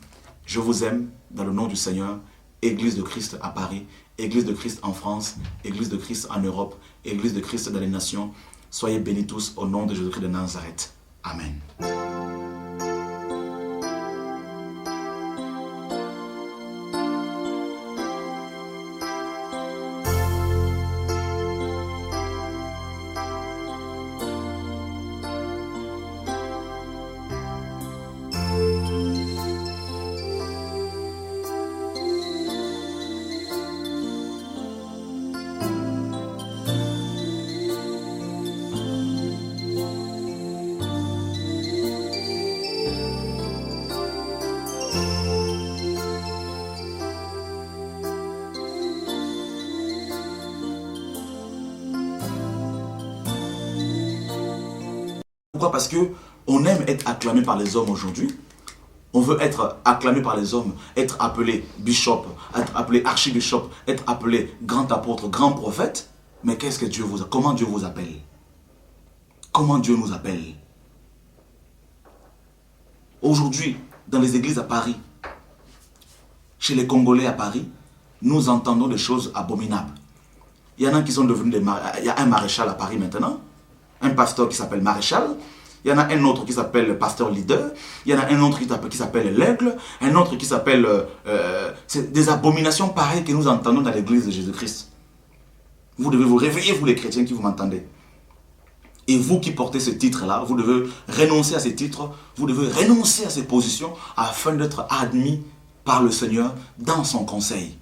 Je vous aime dans le nom du Seigneur. Église de Christ à Paris, Église de Christ en France, Église de Christ en Europe, Église de Christ dans les nations. Soyez bénis tous au nom de Jésus-Christ de Nazareth. Amen. Pourquoi? Parce que on aime être acclamé par les hommes aujourd'hui. On veut être acclamé par les hommes, être appelé bishop, être appelé archibishop, être appelé grand apôtre, grand prophète. Mais qu'est-ce que Dieu vous a? Comment Dieu vous appelle? Comment Dieu nous appelle? Aujourd'hui, dans les églises à Paris, chez les Congolais à Paris, nous entendons des choses abominables. Il y en a qui sont devenus il y a un maréchal à Paris maintenant, un pasteur qui s'appelle maréchal. Il y en a un autre qui s'appelle le pasteur leader. Il y en a un autre qui s'appelle l'aigle. Un autre qui s'appelle... c'est des abominations pareilles que nous entendons dans l'église de Jésus-Christ. Vous devez vous réveiller, vous les chrétiens qui vous m'entendez. Et vous qui portez ce titre-là, vous devez renoncer à ces titres. Vous devez renoncer à ces positions afin d'être admis par le Seigneur dans son conseil.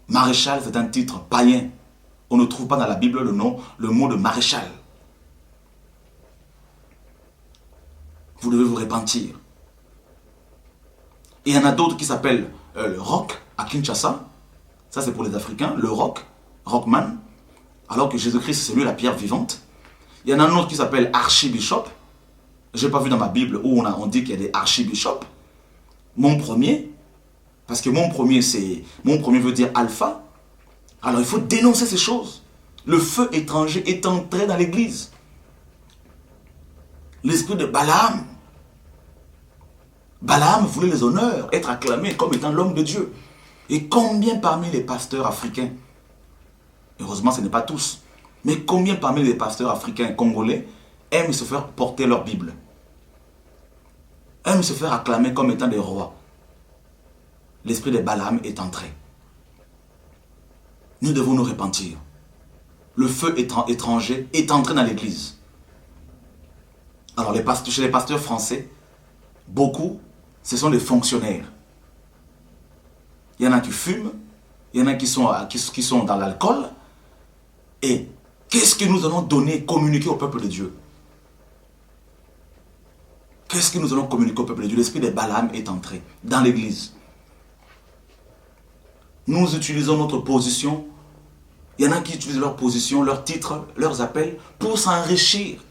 Maréchal, c'est un titre païen. On ne trouve pas dans la Bible le mot de maréchal. Vous devez vous repentir. Et il y en a d'autres qui s'appellent le rock à Kinshasa. Ça c'est pour les Africains, le rock, rockman. Alors que Jésus-Christ c'est lui la pierre vivante. Il y en a un autre qui s'appelle archibishop. Je n'ai pas vu dans ma Bible où on dit qu'il y a des archibishops. Mon premier, parce que mon premier veut dire alpha. Alors il faut dénoncer ces choses. Le feu étranger est entré dans l'église. L'esprit de Balaam. Balaam voulait les honneurs, être acclamé comme étant l'homme de Dieu. Et combien parmi les pasteurs africains, heureusement ce n'est pas tous, mais combien parmi les pasteurs africains congolais aiment se faire porter leur Bible, aiment se faire acclamer comme étant des rois. L'esprit de Balaam est entré. Nous devons nous repentir. Le feu étranger est entré dans l'église. Alors chez les pasteurs français, beaucoup, ce sont des fonctionnaires. Il y en a qui fument, il y en a qui sont dans l'alcool. Et qu'est-ce que nous allons donner, communiquer au peuple de Dieu? Qu'est-ce que nous allons communiquer au peuple de Dieu? L'esprit de Balaam est entré dans l'église. Nous utilisons notre position. Il y en a qui utilisent leur position, leur titre, leurs appels pour s'enrichir.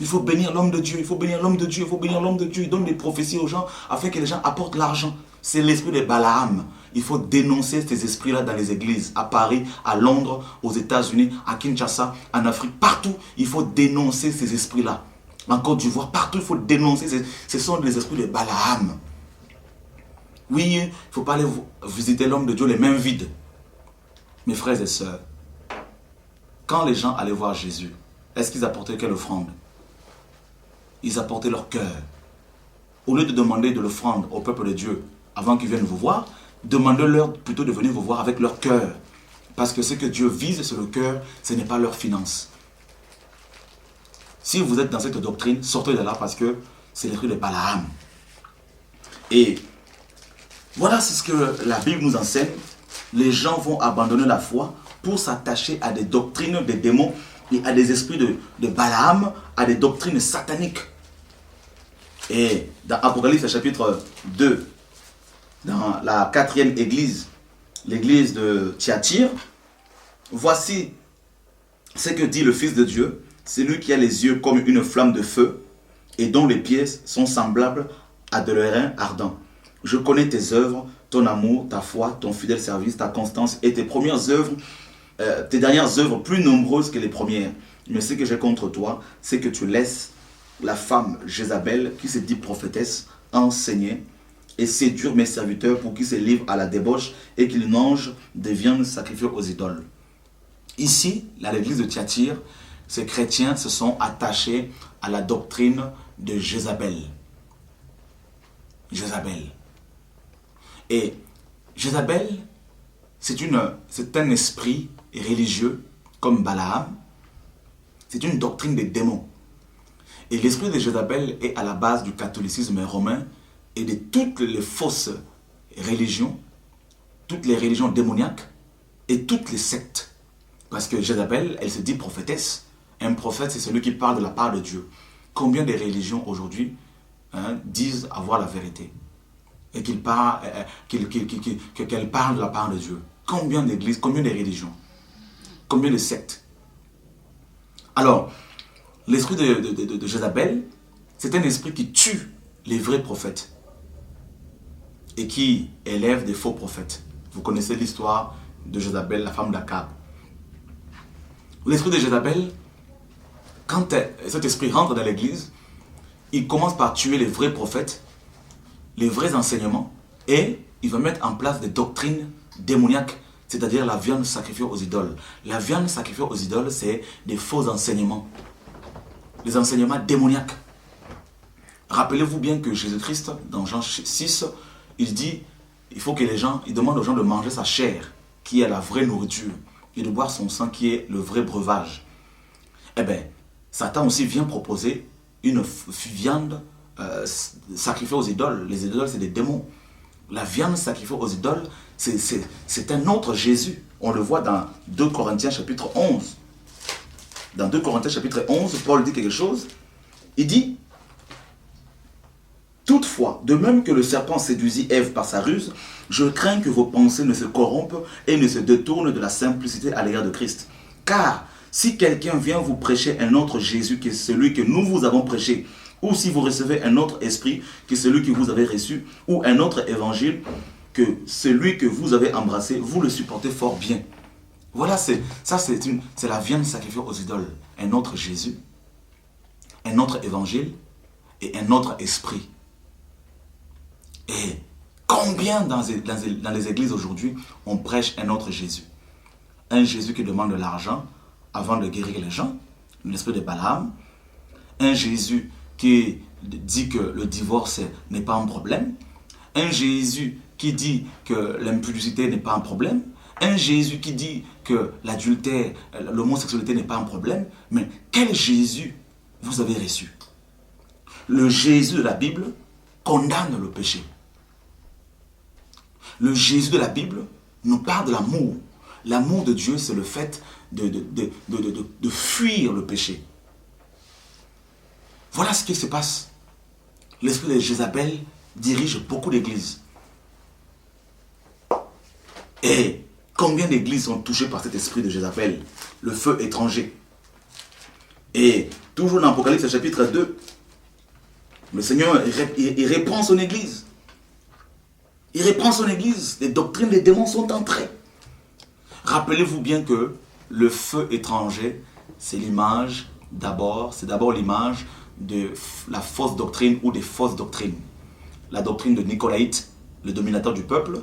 Il faut bénir l'homme de Dieu, il faut bénir l'homme de Dieu, il faut bénir l'homme de Dieu. Il donne des prophéties aux gens afin que les gens apportent l'argent. C'est l'esprit de Balaam. Il faut dénoncer ces esprits-là dans les églises, à Paris, à Londres, aux États-Unis, à Kinshasa, en Afrique, partout. Il faut dénoncer ces esprits-là. En Côte d'Ivoire, partout, il faut dénoncer. Ce sont des esprits de Balaam. Oui, il ne faut pas aller visiter l'homme de Dieu les mains vides. Mes frères et sœurs, quand les gens allaient voir Jésus, est-ce qu'ils apportaient quelle offrande? Ils apportaient leur cœur. Au lieu de demander de l'offrande au peuple de Dieu avant qu'ils viennent vous voir, demandez-leur plutôt de venir vous voir avec leur cœur. Parce que ce que Dieu vise sur le cœur, ce n'est pas leur finance. Si vous êtes dans cette doctrine, sortez de là parce que c'est l'esprit de Balaam. Et voilà, c'est ce que la Bible nous enseigne. Les gens vont abandonner la foi pour s'attacher à des doctrines des démons et à des esprits de Balaam, à des doctrines sataniques. Et dans Apocalypse chapitre 2, dans la 4e église, l'église de Thyatire, voici ce que dit le Fils de Dieu, celui qui a les yeux comme une flamme de feu et dont les pieds sont semblables à de l'airain ardent. Je connais tes œuvres, ton amour, ta foi, ton fidèle service, ta constance et tes premières œuvres, tes dernières œuvres plus nombreuses que les premières. Mais ce que j'ai contre toi, c'est que tu laisses la femme Jézabel, qui se dit prophétesse, enseigner et séduire mes serviteurs pour qu'ils se livrent à la débauche et qu'ils mangent des viandes sacrifiées aux idoles. Ici, à l'église de Thyatire, ces chrétiens se sont attachés à la doctrine de Jézabel. Jézabel. Et Jézabel, c'est un esprit religieux comme Balaam. C'est une doctrine des démons. Et l'esprit de Jézabel est à la base du catholicisme romain et de toutes les fausses religions, toutes les religions démoniaques et toutes les sectes. Parce que Jézabel, elle se dit prophétesse. Un prophète, c'est celui qui parle de la part de Dieu. Combien de religions aujourd'hui disent avoir la vérité et qu'elle parle de la part de Dieu? Combien d'églises, combien de religions, combien de sectes? Alors, l'esprit de Jézabel, c'est un esprit qui tue les vrais prophètes et qui élève des faux prophètes. Vous connaissez l'histoire de Jézabel, la femme d'Akab. L'esprit de Jézabel, quand cet esprit rentre dans l'église, il commence par tuer les vrais prophètes, les vrais enseignements, et il va mettre en place des doctrines démoniaques, c'est-à-dire la viande sacrifiée aux idoles. La viande sacrifiée aux idoles, c'est des faux enseignements, les enseignements démoniaques. Rappelez-vous bien que Jésus-Christ, dans Jean 6, il dit, il demande aux gens de manger sa chair, qui est la vraie nourriture, et de boire son sang, qui est le vrai breuvage. Eh bien, Satan aussi vient proposer une viande sacrifiée aux idoles. Les idoles, c'est des démons. La viande sacrifiée aux idoles, c'est un autre Jésus. On le voit dans 2 Corinthiens chapitre 11. Dans 2 Corinthiens chapitre 11, Paul dit quelque chose. Il dit, « Toutefois, de même que le serpent séduisit Ève par sa ruse, je crains que vos pensées ne se corrompent et ne se détournent de la simplicité à l'égard de Christ. Car si quelqu'un vient vous prêcher un autre Jésus que celui que nous vous avons prêché, ou si vous recevez un autre esprit que celui que vous avez reçu, ou un autre évangile que celui que vous avez embrassé, vous le supportez fort bien. » Voilà, c'est la viande sacrifiée aux idoles. Un autre Jésus, un autre évangile et un autre esprit. Et combien dans les églises aujourd'hui, on prêche un autre Jésus? Un Jésus qui demande de l'argent avant de guérir les gens, l'esprit de Balaam. Un Jésus qui dit que le divorce n'est pas un problème. Un Jésus qui dit que l'impudicité n'est pas un problème. Un Jésus qui dit que l'adultère, l'homosexualité n'est pas un problème. Mais quel Jésus vous avez reçu? Le Jésus de la Bible condamne le péché. Le Jésus de la Bible nous parle de l'amour. L'amour de Dieu, c'est le fait de fuir le péché. Voilà ce qui se passe. L'esprit de Jézabel dirige beaucoup d'églises. Et combien d'églises sont touchées par cet esprit de Jézabel, le feu étranger? Et toujours dans Apocalypse chapitre 2, le Seigneur il reprend son église. Il reprend son église. Les doctrines des démons sont entrées. Rappelez-vous bien que le feu étranger, c'est d'abord l'image de la fausse doctrine ou des fausses doctrines. La doctrine de Nicolaïte, le dominateur du peuple.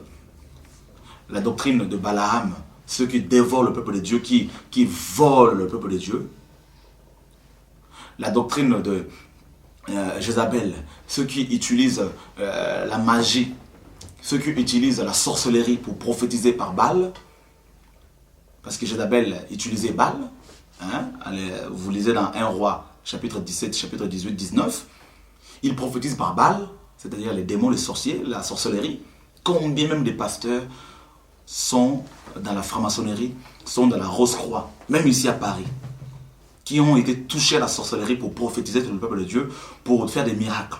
La doctrine de Balaam, ceux qui dévorent le peuple de Dieu, qui volent le peuple de Dieu. La doctrine de Jézabel, ceux qui utilisent la magie, ceux qui utilisent la sorcellerie pour prophétiser par Baal. Parce que Jézabel utilisait Baal. Hein? Allez, vous lisez dans 1 Roi, chapitre 17, chapitre 18, 19. Il prophétise par Baal, c'est-à-dire les démons, les sorciers, la sorcellerie. Combien même des pasteurs sont dans la franc-maçonnerie, sont dans la Rose-Croix, même ici à Paris, qui ont été touchés à la sorcellerie pour prophétiser sur le peuple de Dieu, pour faire des miracles.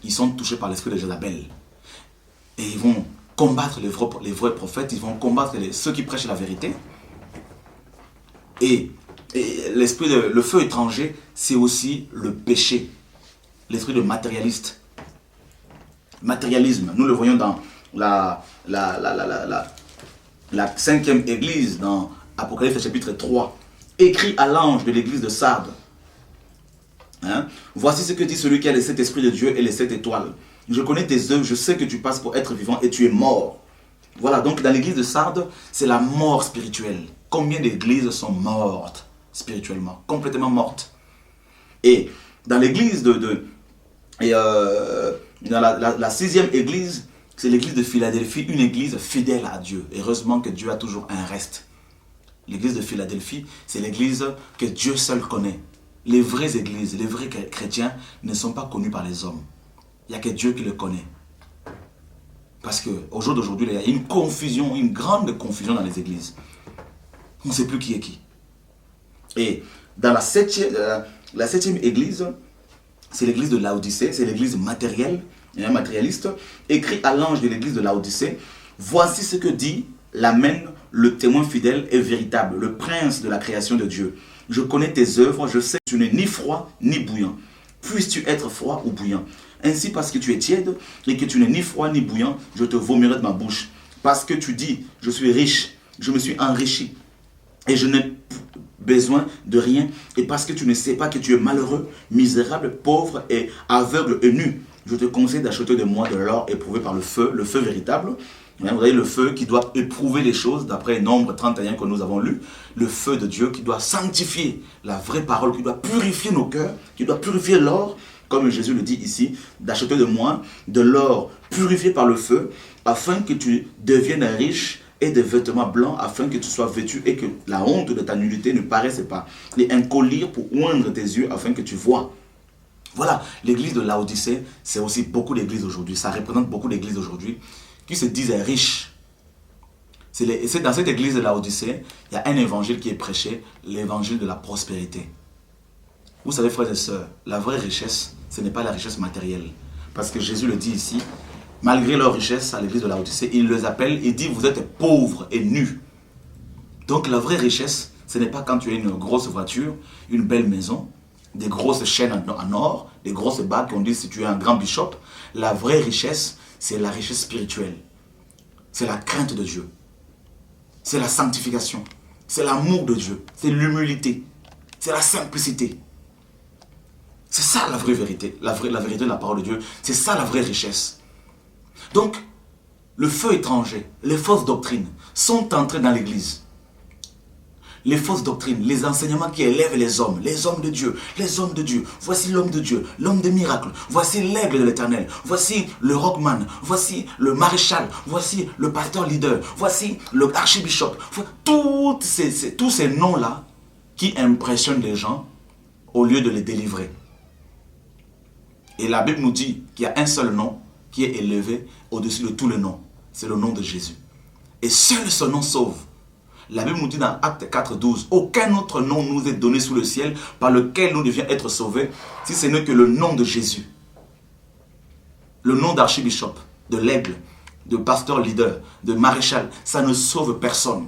Ils sont touchés par l'esprit de Jézabel. Et ils vont combattre les vrais prophètes, ils vont combattre ceux qui prêchent la vérité. Et le feu étranger, c'est aussi le péché, l'esprit de matérialiste. Matérialisme, nous le voyons dans la 5e église, dans Apocalypse chapitre 3, écrit à l'ange de l'église de Sardes. Hein? Voici ce que dit celui qui a les 7 esprits de Dieu et les 7 étoiles. Je connais tes œuvres, je sais que tu passes pour être vivant et tu es mort. Voilà, donc dans l'église de Sardes, c'est la mort spirituelle. Combien d'églises sont mortes spirituellement, complètement mortes? Et dans l'église dans la 6e église, c'est l'église de Philadelphie, une église fidèle à Dieu. Heureusement que Dieu a toujours un reste. L'église de Philadelphie, c'est l'église que Dieu seul connaît. Les vraies églises, les vrais chrétiens ne sont pas connus par les hommes. Il n'y a que Dieu qui le connaît. Parce qu'au jour d'aujourd'hui, il y a une confusion, une grande confusion dans les églises. On ne sait plus qui est qui. Et dans la 7e église, c'est l'église de Laodicée, c'est l'église matérielle, matérialiste, écrit à l'ange de l'église de Laodicée. Voici ce que dit l'Amen, le témoin fidèle et véritable, le prince de la création de Dieu. Je connais tes œuvres, je sais que tu n'es ni froid ni bouillant. Puisses-tu être froid ou bouillant? Ainsi, parce que tu es tiède et que tu n'es ni froid ni bouillant, je te vomirai de ma bouche. Parce que tu dis, je suis riche, je me suis enrichi et je n'ai besoin de rien. Et parce que tu ne sais pas que tu es malheureux, misérable, pauvre et aveugle et nu, je te conseille d'acheter de moi de l'or éprouvé par le feu véritable. Vous voyez, le feu qui doit éprouver les choses, d'après Nombre 31 que nous avons lu, le feu de Dieu qui doit sanctifier la vraie parole, qui doit purifier nos cœurs, qui doit purifier l'or, comme Jésus le dit ici, d'acheter de moi de l'or purifié par le feu, afin que tu deviennes riche et des vêtements blancs, afin que tu sois vêtu et que la honte de ta nudité ne paraisse pas. Et un collier pour oindre tes yeux, afin que tu vois. Voilà, l'église de Laodicée, c'est aussi beaucoup d'églises aujourd'hui, ça représente beaucoup d'églises aujourd'hui, qui se disent riches. C'est dans cette église de Laodicée, il y a un évangile qui est prêché, l'évangile de la prospérité. Vous savez, frères et sœurs, la vraie richesse, ce n'est pas la richesse matérielle. Parce que Jésus le dit ici, malgré leur richesse à l'église de Laodicée, il les appelle, il dit, vous êtes pauvres et nus. Donc la vraie richesse, ce n'est pas quand tu as une grosse voiture, une belle maison, des grosses chaînes en or, des grosses bagues qu'on dit si tu es un grand bishop. La vraie richesse, c'est la richesse spirituelle. C'est la crainte de Dieu. C'est la sanctification. C'est l'amour de Dieu. C'est l'humilité. C'est la simplicité. C'est ça la vraie vérité. La vérité de la parole de Dieu. C'est ça la vraie richesse. Donc, le feu étranger, les fausses doctrines sont entrées dans l'église. Les fausses doctrines, les enseignements qui élèvent les hommes de Dieu, les hommes de Dieu. Voici l'homme de Dieu, l'homme des miracles. Voici l'aigle de l'Éternel. Voici le rockman. Voici le maréchal. Voici le pasteur leader. Voici le archibishop. Tous ces noms-là qui impressionnent les gens au lieu de les délivrer. Et la Bible nous dit qu'il y a un seul nom qui est élevé au-dessus de tous les noms. C'est le nom de Jésus. Et seul ce nom sauve. La Bible nous dit dans Acte 4:12, aucun autre nom nous est donné sous le ciel par lequel nous devions être sauvés, si ce n'est que le nom de Jésus. Le nom d'archibishop, de l'aigle, de pasteur leader, de maréchal, ça ne sauve personne.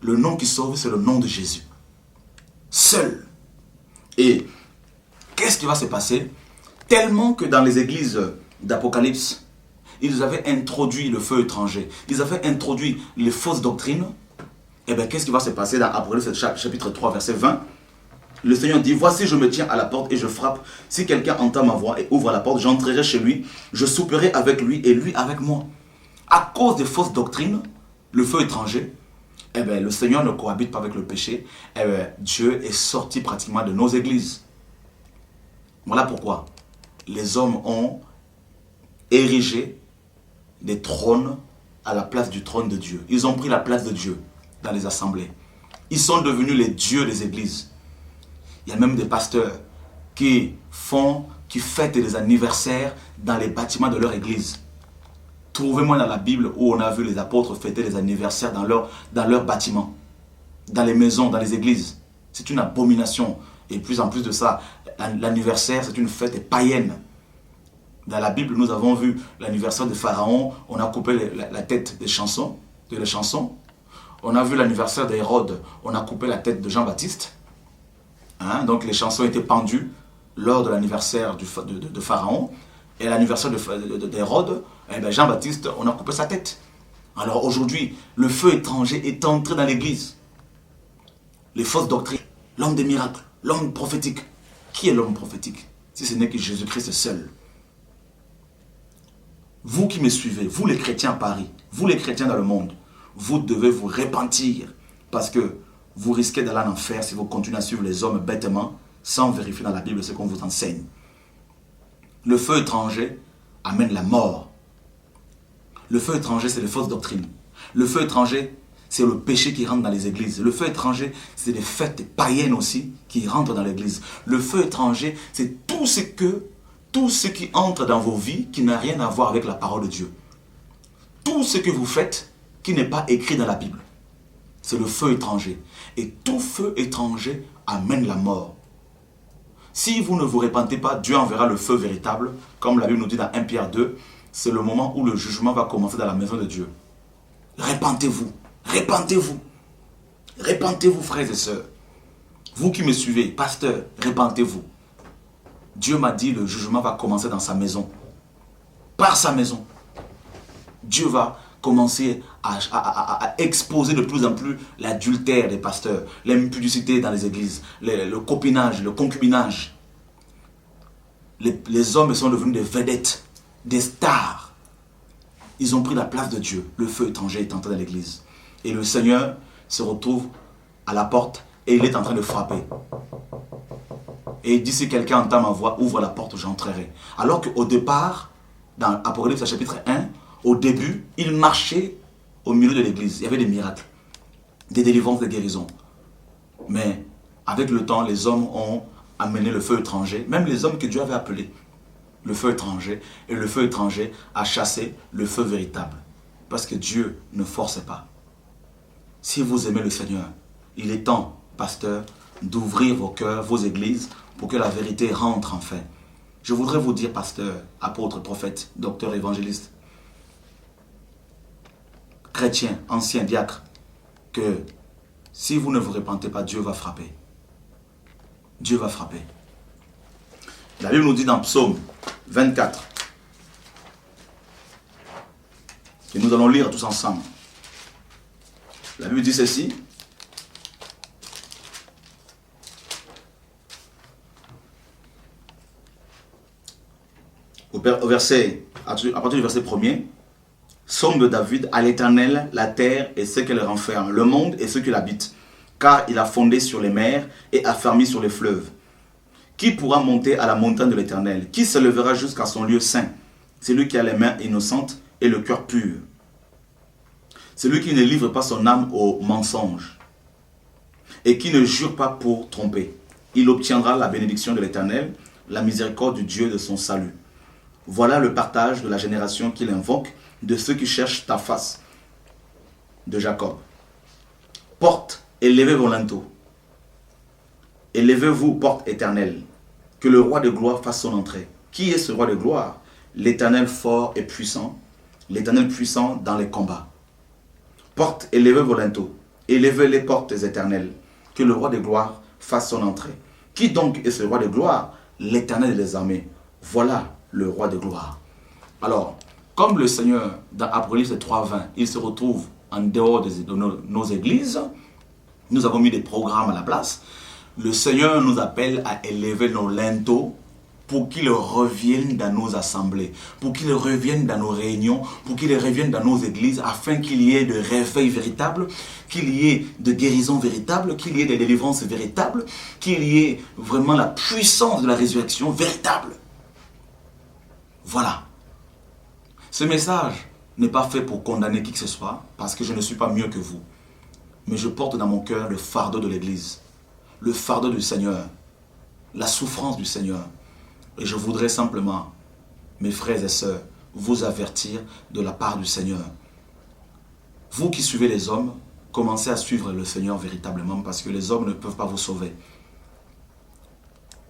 Le nom qui sauve, c'est le nom de Jésus. Seul. Et qu'est-ce qui va se passer? Tellement que dans les églises d'Apocalypse, ils avaient introduit le feu étranger, ils avaient introduit les fausses doctrines. Et bien, qu'est-ce qui va se passer dans Apocalypse chapitre 3, verset 20? Le Seigneur dit, voici, je me tiens à la porte et je frappe. Si quelqu'un entend ma voix et ouvre la porte, j'entrerai chez lui, je souperai avec lui et lui avec moi. À cause des fausses doctrines, le feu étranger, eh bien, le Seigneur ne cohabite pas avec le péché. Eh bien, Dieu est sorti pratiquement de nos églises. Voilà pourquoi les hommes ont érigé des trônes à la place du trône de Dieu. Ils ont pris la place de Dieu dans les assemblées. Ils sont devenus les dieux des églises. Il y a même des pasteurs qui fêtent les anniversaires dans les bâtiments de leur église. Trouvez-moi dans la Bible où on a vu les apôtres fêter les anniversaires dans leur bâtiments, dans les maisons, dans les églises. C'est une abomination. Et plus en plus de ça, l'anniversaire, c'est une fête païenne. Dans la Bible, nous avons vu l'anniversaire de Pharaon, on a coupé la tête des chansons, de les chansons. On a vu l'anniversaire d'Hérode, on a coupé la tête de Jean-Baptiste. Donc les chansons étaient pendues lors de l'anniversaire de Pharaon. Et l'anniversaire d'Hérode, Jean-Baptiste, on a coupé sa tête. Alors aujourd'hui, le feu étranger est entré dans l'église. Les fausses doctrines, l'homme des miracles, l'homme prophétique. Qui est l'homme prophétique? Si ce n'est que Jésus-Christ seul. Vous qui me suivez, vous les chrétiens à Paris, vous les chrétiens dans le monde, vous devez vous repentir parce que vous risquez d'aller en enfer si vous continuez à suivre les hommes bêtement sans vérifier dans la Bible ce qu'on vous enseigne. Le feu étranger amène la mort. Le feu étranger, c'est les fausses doctrines. Le feu étranger, c'est le péché qui rentre dans les églises. Le feu étranger, c'est les fêtes païennes aussi qui rentrent dans l'église. Le feu étranger, c'est tout ce qui entre dans vos vies qui n'a rien à voir avec la parole de Dieu. Tout ce que vous faites qui n'est pas écrit dans la Bible. C'est le feu étranger. Et tout feu étranger amène la mort. Si vous ne vous repentez pas, Dieu enverra le feu véritable. Comme la Bible nous dit dans 1 Pierre 2, c'est le moment où le jugement va commencer dans la maison de Dieu. Repentez-vous. Repentez-vous. Repentez-vous, frères et sœurs. Vous qui me suivez, pasteur, répentez-vous. Dieu m'a dit, le jugement va commencer dans sa maison. Par sa maison. Dieu va commencer à exposer de plus en plus l'adultère des pasteurs, l'impudicité dans les églises, le copinage, le concubinage. Les hommes sont devenus des vedettes, des stars. Ils ont pris la place de Dieu. Le feu étranger est entré dans l'église. Et le Seigneur se retrouve à la porte et il est en train de frapper. Et il dit, si quelqu'un entend ma voix, ouvre la porte, j'entrerai. Alors qu'au départ, dans Apocalypse chapitre 1, au début, il marchait au milieu de l'église. Il y avait des miracles, des délivrances, des guérisons. Mais avec le temps, les hommes ont amené le feu étranger, même les hommes que Dieu avait appelés, le feu étranger, et le feu étranger a chassé le feu véritable. Parce que Dieu ne force pas. Si vous aimez le Seigneur, il est temps, pasteur, d'ouvrir vos cœurs, vos églises, pour que la vérité rentre enfin. Je voudrais vous dire, pasteur, apôtre, prophète, docteur, évangéliste, chrétien, ancien, diacre, que si vous ne vous repentez pas, Dieu va frapper. Dieu va frapper. La Bible nous dit dans Psaume 24, que nous allons lire tous ensemble. La Bible dit ceci. Au verset, à partir du verset 1er, Psaume de David, à l'Éternel, la terre et ce qu'elle renferme, le monde et ceux qui l'habitent, car il a fondé sur les mers et affermi sur les fleuves. Qui pourra monter à la montagne de l'Éternel? Qui se lèvera jusqu'à son lieu saint? Celui qui a les mains innocentes et le cœur pur. Celui qui ne livre pas son âme au mensonge et qui ne jure pas pour tromper. Il obtiendra la bénédiction de l'Éternel, la miséricorde du Dieu de son salut. Voilà le partage de la génération qu'il invoque, de ceux qui cherchent ta face, de Jacob. Porte, élevez vos linteaux. Élevez-vous, porte éternelle, que le roi de gloire fasse son entrée. Qui est ce roi de gloire? L'Éternel fort et puissant, l'Éternel puissant dans les combats. Porte, élevez vos linteaux, élevez les portes éternelles, que le roi de gloire fasse son entrée. Qui donc est ce roi de gloire? L'Éternel des armées. Voilà le roi de gloire. Alors, comme le Seigneur, dans Apocalypse 3:20, il se retrouve en dehors de nos églises, nous avons mis des programmes à la place. Le Seigneur nous appelle à élever nos linteaux pour qu'ils reviennent dans nos assemblées, pour qu'ils reviennent dans nos réunions, pour qu'ils reviennent dans nos églises, afin qu'il y ait de réveil véritable, qu'il y ait de guérison véritable, qu'il y ait de délivrance véritable, qu'il y ait vraiment la puissance de la résurrection véritable. Voilà. Ce message n'est pas fait pour condamner qui que ce soit, parce que je ne suis pas mieux que vous. Mais je porte dans mon cœur le fardeau de l'Église, le fardeau du Seigneur, la souffrance du Seigneur. Et je voudrais simplement, mes frères et sœurs, vous avertir de la part du Seigneur. Vous qui suivez les hommes, commencez à suivre le Seigneur véritablement, parce que les hommes ne peuvent pas vous sauver.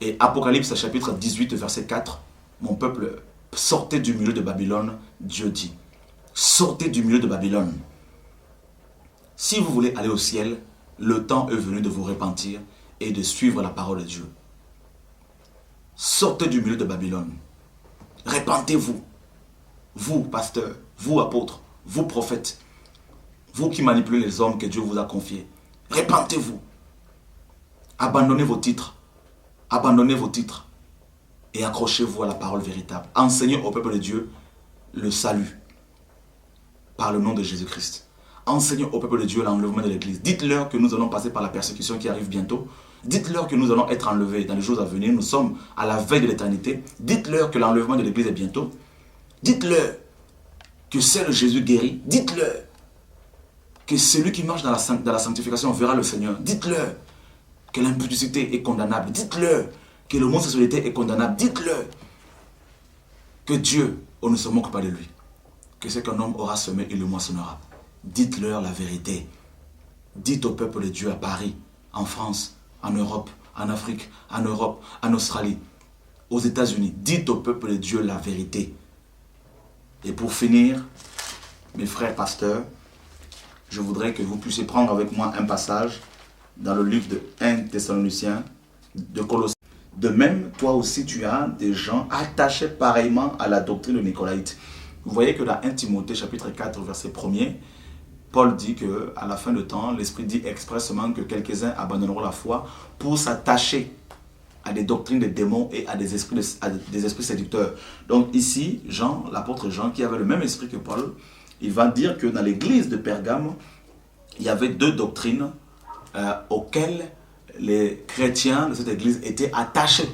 Et Apocalypse chapitre 18, verset 4, mon peuple, sortez du milieu de Babylone, Dieu dit. Sortez du milieu de Babylone. Si vous voulez aller au ciel, le temps est venu de vous repentir et de suivre la parole de Dieu. Sortez du milieu de Babylone. Repentez-vous. Vous, pasteurs, vous, apôtres, vous, prophètes, vous qui manipulez les hommes que Dieu vous a confiés. Repentez-vous. Abandonnez vos titres. Abandonnez vos titres. Et accrochez-vous à la parole véritable. Enseignez au peuple de Dieu le salut par le nom de Jésus-Christ. Enseignez au peuple de Dieu l'enlèvement de l'Église. Dites-leur que nous allons passer par la persécution qui arrive bientôt. Dites-leur que nous allons être enlevés dans les jours à venir. Nous sommes à la veille de l'éternité. Dites-leur que l'enlèvement de l'Église est bientôt. Dites-leur que seul Jésus guérit. Dites-leur que celui qui marche dans la sanctification verra le Seigneur. Dites-leur que l'impudicité est condamnable. Dites-leur que l'homosexualité est condamnable. Dites-leur que Dieu, on ne se moque pas de lui. Que ce qu'un homme aura semé, il le moissonnera. Dites-leur la vérité. Dites au peuple de Dieu à Paris, en France, en Europe, en Afrique, en Europe, en Australie, aux États-Unis. Dites au peuple de Dieu la vérité. Et pour finir, mes frères pasteurs, je voudrais que vous puissiez prendre avec moi un passage dans le livre de 1 Thessaloniciens, de Colossiens. De même, toi aussi, tu as des gens attachés pareillement à la doctrine de Nicolaïte. Vous voyez que dans 1 Timothée, chapitre 4, verset 1er, Paul dit qu'à la fin de temps, l'Esprit dit expressément que quelques-uns abandonneront la foi pour s'attacher à des doctrines des démons et à des esprits séducteurs. Donc ici, Jean, l'apôtre Jean, qui avait le même esprit que Paul, il va dire que dans l'église de Pergame, il y avait deux doctrines auxquelles les chrétiens de cette église étaient attachés.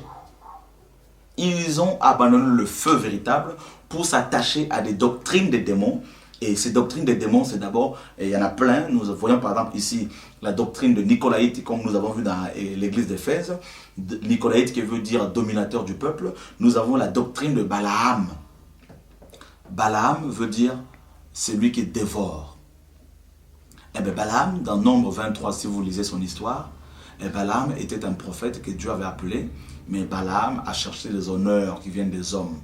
Ils ont abandonné le feu véritable pour s'attacher à des doctrines des démons. Et ces doctrines des démons, c'est d'abord, il y en a plein. Nous voyons par exemple ici la doctrine de Nicolaïte, comme nous avons vu dans l'église d'Éphèse. Nicolaïte qui veut dire dominateur du peuple. Nous avons la doctrine de Balaam. Balaam veut dire celui qui dévore. Et bien Balaam, dans Nombre 23, si vous lisez son histoire, et Balaam était un prophète que Dieu avait appelé, mais Balaam a cherché les honneurs qui viennent des hommes.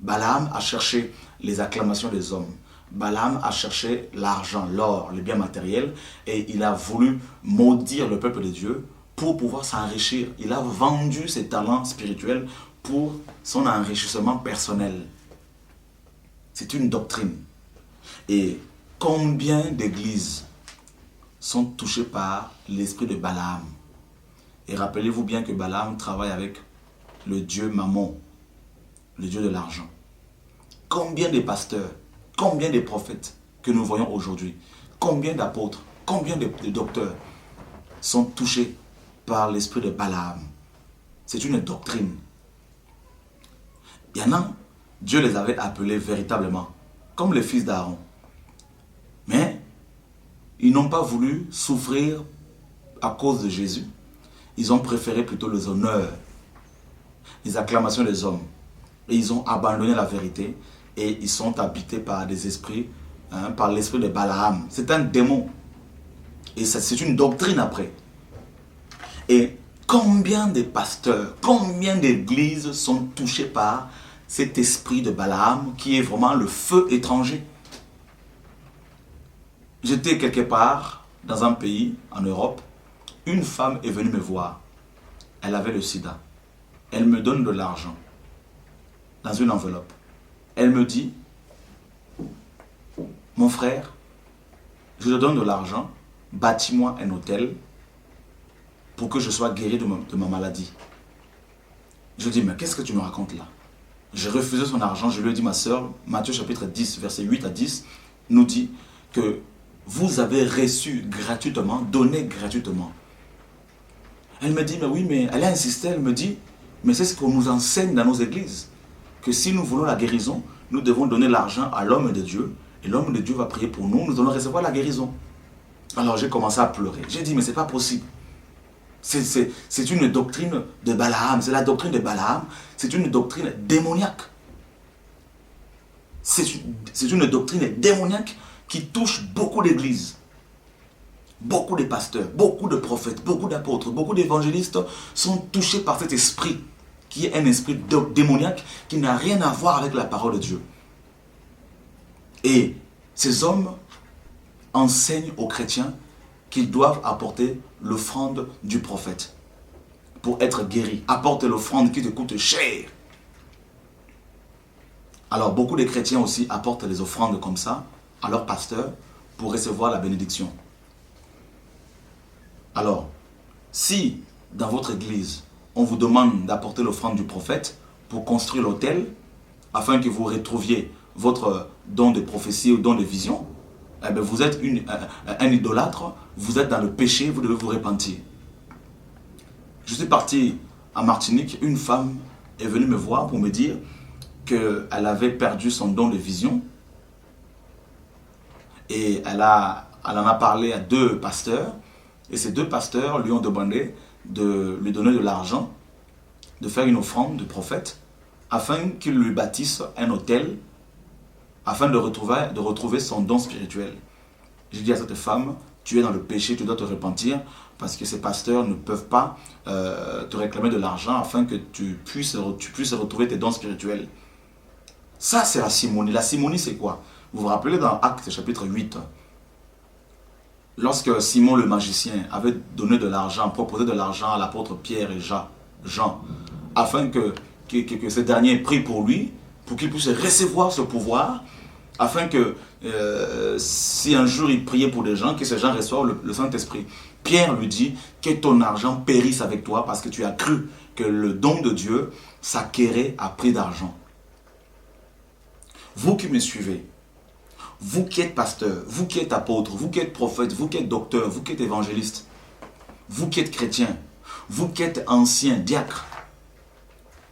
Balaam a cherché les acclamations des hommes. Balaam a cherché l'argent, l'or, les biens matériels, et il a voulu maudire le peuple de Dieu pour pouvoir s'enrichir. Il a vendu ses talents spirituels pour son enrichissement personnel. C'est une doctrine. Et combien d'églises sont touchées par l'esprit de Balaam? Et rappelez-vous bien que Balaam travaille avec le dieu Mammon, le dieu de l'argent. Combien de pasteurs, combien de prophètes que nous voyons aujourd'hui, combien d'apôtres, combien de docteurs sont touchés par l'esprit de Balaam? C'est une doctrine. Il y en a, Dieu les avait appelés véritablement, comme les fils d'Aaron. Mais ils n'ont pas voulu souffrir à cause de Jésus. Ils ont préféré plutôt les honneurs, les acclamations des hommes. Et ils ont abandonné la vérité et ils sont habités par des esprits, par l'esprit de Balaam. C'est un démon. Et c'est une doctrine après. Et combien de pasteurs, combien d'églises sont touchées par cet esprit de Balaam qui est vraiment le feu étranger? J'étais quelque part dans un pays en Europe. Une femme est venue me voir. Elle avait le sida. Elle me donne de l'argent dans une enveloppe. Elle me dit, mon frère, je te donne de l'argent, bâtis-moi un hôtel pour que je sois guéri de ma maladie. Je dis, mais qu'est-ce que tu me racontes là? J'ai refusé son argent, je lui ai dit, ma soeur, Matthieu chapitre 10, verset 8 à 10, nous dit que vous avez reçu gratuitement, donné gratuitement. Elle me dit, mais oui, mais elle a insisté, elle me dit, mais c'est ce qu'on nous enseigne dans nos églises, que si nous voulons la guérison, nous devons donner l'argent à l'homme de Dieu, et l'homme de Dieu va prier pour nous, nous allons recevoir la guérison. Alors j'ai commencé à pleurer. J'ai dit, mais c'est pas possible. C'est une doctrine de Balaam, c'est la doctrine de Balaam, c'est une doctrine démoniaque. C'est une doctrine démoniaque qui touche beaucoup d'églises. Beaucoup de pasteurs, beaucoup de prophètes, beaucoup d'apôtres, beaucoup d'évangélistes sont touchés par cet esprit qui est un esprit démoniaque qui n'a rien à voir avec la parole de Dieu. Et ces hommes enseignent aux chrétiens qu'ils doivent apporter l'offrande du prophète pour être guéris. Apporte l'offrande qui te coûte cher. Alors beaucoup de chrétiens aussi apportent les offrandes comme ça à leur pasteur pour recevoir la bénédiction. Alors, si dans votre église, on vous demande d'apporter l'offrande du prophète pour construire l'autel, afin que vous retrouviez votre don de prophétie ou don de vision, eh bien vous êtes un idolâtre, vous êtes dans le péché, vous devez vous repentir. Je suis parti en Martinique, une femme est venue me voir pour me dire qu'elle avait perdu son don de vision et elle en a parlé à deux pasteurs. Et ces deux pasteurs lui ont demandé de lui donner de l'argent, de faire une offrande de prophète, afin qu'il lui bâtisse un autel, afin de retrouver son don spirituel. J'ai dit à cette femme, tu es dans le péché, tu dois te repentir, parce que ces pasteurs ne peuvent pas te réclamer de l'argent afin que tu puisses retrouver tes dons spirituels. Ça, c'est la simonie. La simonie, c'est quoi? Vous vous rappelez dans Actes chapitre 8, lorsque Simon le magicien avait donné de l'argent, proposé de l'argent à l'apôtre Pierre et Jean, afin que ce dernier prie pour lui, pour qu'il puisse recevoir ce pouvoir, afin que si un jour il priait pour des gens, que ces gens reçoivent le Saint-Esprit. Pierre lui dit que ton argent périsse avec toi parce que tu as cru que le don de Dieu s'acquérait à prix d'argent. Vous qui me suivez, vous qui êtes pasteur, vous qui êtes apôtre, vous qui êtes prophète, vous qui êtes docteur, vous qui êtes évangéliste, vous qui êtes chrétien, vous qui êtes ancien, diacre,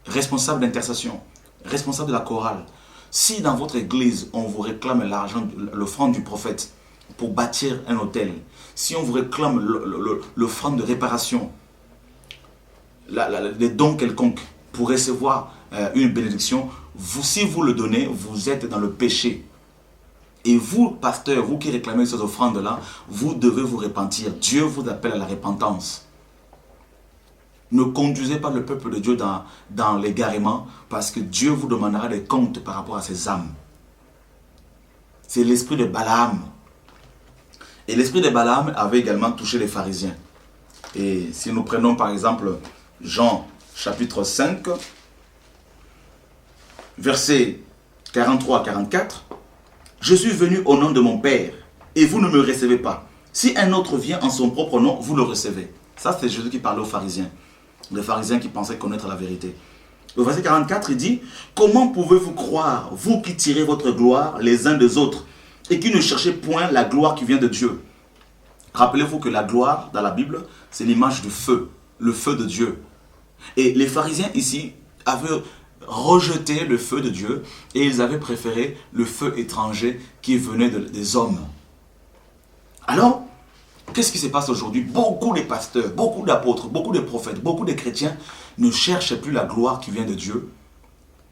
responsable d'intercession, responsable de la chorale, si dans votre église on vous réclame l'argent, l'offrande du prophète pour bâtir un hôtel, si on vous réclame l'offrande de réparation, les dons quelconques pour recevoir une bénédiction, si vous le donnez, vous êtes dans le péché. Et vous, pasteur, vous qui réclamez ces offrandes-là, vous devez vous repentir. Dieu vous appelle à la repentance. Ne conduisez pas le peuple de Dieu dans l'égarement, parce que Dieu vous demandera des comptes par rapport à ces âmes. C'est l'esprit de Balaam. Et l'esprit de Balaam avait également touché les pharisiens. Et si nous prenons par exemple Jean chapitre 5, versets 43-44, « Je suis venu au nom de mon Père, et vous ne me recevez pas. Si un autre vient en son propre nom, vous le recevez. » Ça, c'est Jésus qui parlait aux pharisiens. Les pharisiens qui pensaient connaître la vérité. Au verset 44, il dit, « Comment pouvez-vous croire, vous qui tirez votre gloire les uns des autres, et qui ne cherchez point la gloire qui vient de Dieu ?» Rappelez-vous que la gloire, dans la Bible, c'est l'image du feu, le feu de Dieu. Et les pharisiens ici avaient rejeté le feu de Dieu et ils avaient préféré le feu étranger qui venait des hommes. Alors, qu'est-ce qui se passe aujourd'hui? Beaucoup de pasteurs, beaucoup d'apôtres, beaucoup de prophètes, beaucoup de chrétiens ne cherchent plus la gloire qui vient de Dieu,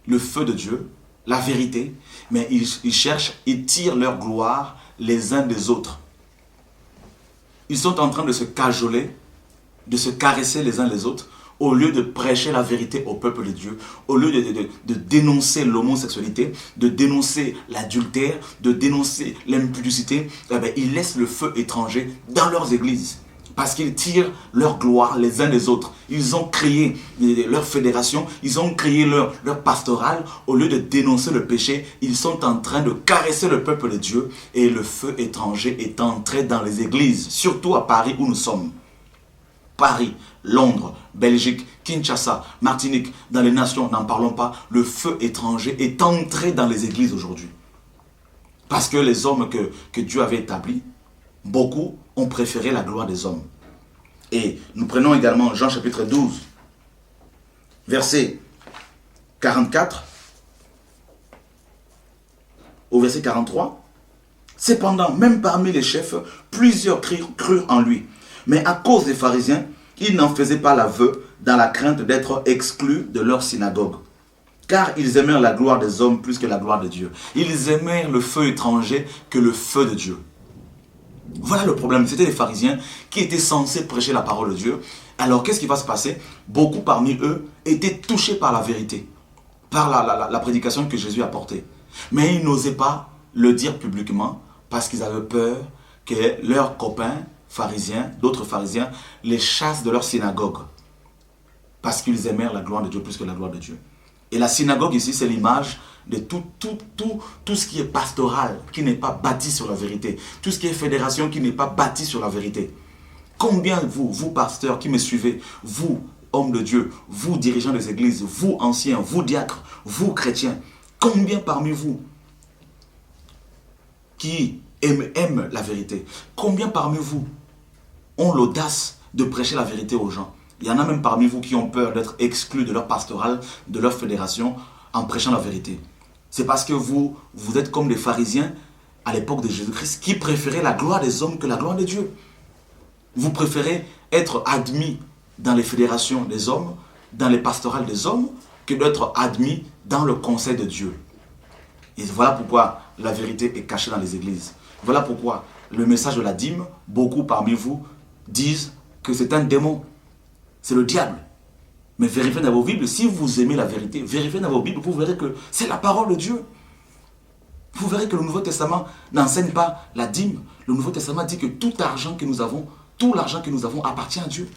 le feu de Dieu, la vérité, mais ils tirent leur gloire les uns des autres. Ils sont en train de se cajoler, de se caresser les uns les autres, au lieu de prêcher la vérité au peuple de Dieu, au lieu de dénoncer l'homosexualité, de dénoncer l'adultère, de dénoncer l'impudicité, ils laissent le feu étranger dans leurs églises. Parce qu'ils tirent leur gloire les uns des autres. Ils ont créé leur fédération, ils ont créé leur pastoral. Au lieu de dénoncer le péché, ils sont en train de caresser le peuple de Dieu. Et le feu étranger est entré dans les églises, surtout à Paris où nous sommes. Paris, Londres, Belgique, Kinshasa, Martinique, dans les nations, n'en parlons pas, le feu étranger est entré dans les églises aujourd'hui. Parce que les hommes que Dieu avait établis, beaucoup ont préféré la gloire des hommes. Et nous prenons également Jean chapitre 12, verset 44 au verset 43. Cependant, même parmi les chefs, plusieurs crurent en lui. Mais à cause des pharisiens, ils n'en faisaient pas l'aveu dans la crainte d'être exclus de leur synagogue. Car ils aimèrent la gloire des hommes plus que la gloire de Dieu. Ils aimèrent le feu étranger que le feu de Dieu. Voilà le problème. C'était les pharisiens qui étaient censés prêcher la parole de Dieu. Alors qu'est-ce qui va se passer? Beaucoup parmi eux étaient touchés par la vérité, par la prédication que Jésus apportait. Mais ils n'osaient pas le dire publiquement parce qu'ils avaient peur que leurs copains pharisiens, d'autres pharisiens, les chassent de leur synagogue. Parce qu'ils aimèrent la gloire de Dieu plus que la gloire de Dieu. Et la synagogue ici, c'est l'image de tout ce qui est pastoral, qui n'est pas bâti sur la vérité. Tout ce qui est fédération, qui n'est pas bâti sur la vérité. Combien vous pasteurs qui me suivez, vous, hommes de Dieu, vous, dirigeants des églises, vous, anciens, vous, diacres, vous, chrétiens, combien parmi vous qui aiment la vérité? Combien parmi vous ont l'audace de prêcher la vérité aux gens? Il y en a même parmi vous qui ont peur d'être exclus de leur pastoral, de leur fédération, en prêchant la vérité. C'est parce que vous êtes comme des pharisiens à l'époque de Jésus-Christ qui préféraient la gloire des hommes que la gloire de Dieu. Vous préférez être admis dans les fédérations des hommes, dans les pastorales des hommes, que d'être admis dans le conseil de Dieu. Et voilà pourquoi la vérité est cachée dans les églises. Voilà pourquoi le message de la dîme, beaucoup parmi vous disent que c'est un démon. C'est le diable. Mais vérifiez dans vos Bibles, si vous aimez la vérité, vérifiez dans vos Bibles, vous verrez que c'est la parole de Dieu. Vous verrez que le Nouveau Testament n'enseigne pas la dîme. Le Nouveau Testament dit que tout argent que nous avons, tout l'argent que nous avons appartient à Dieu.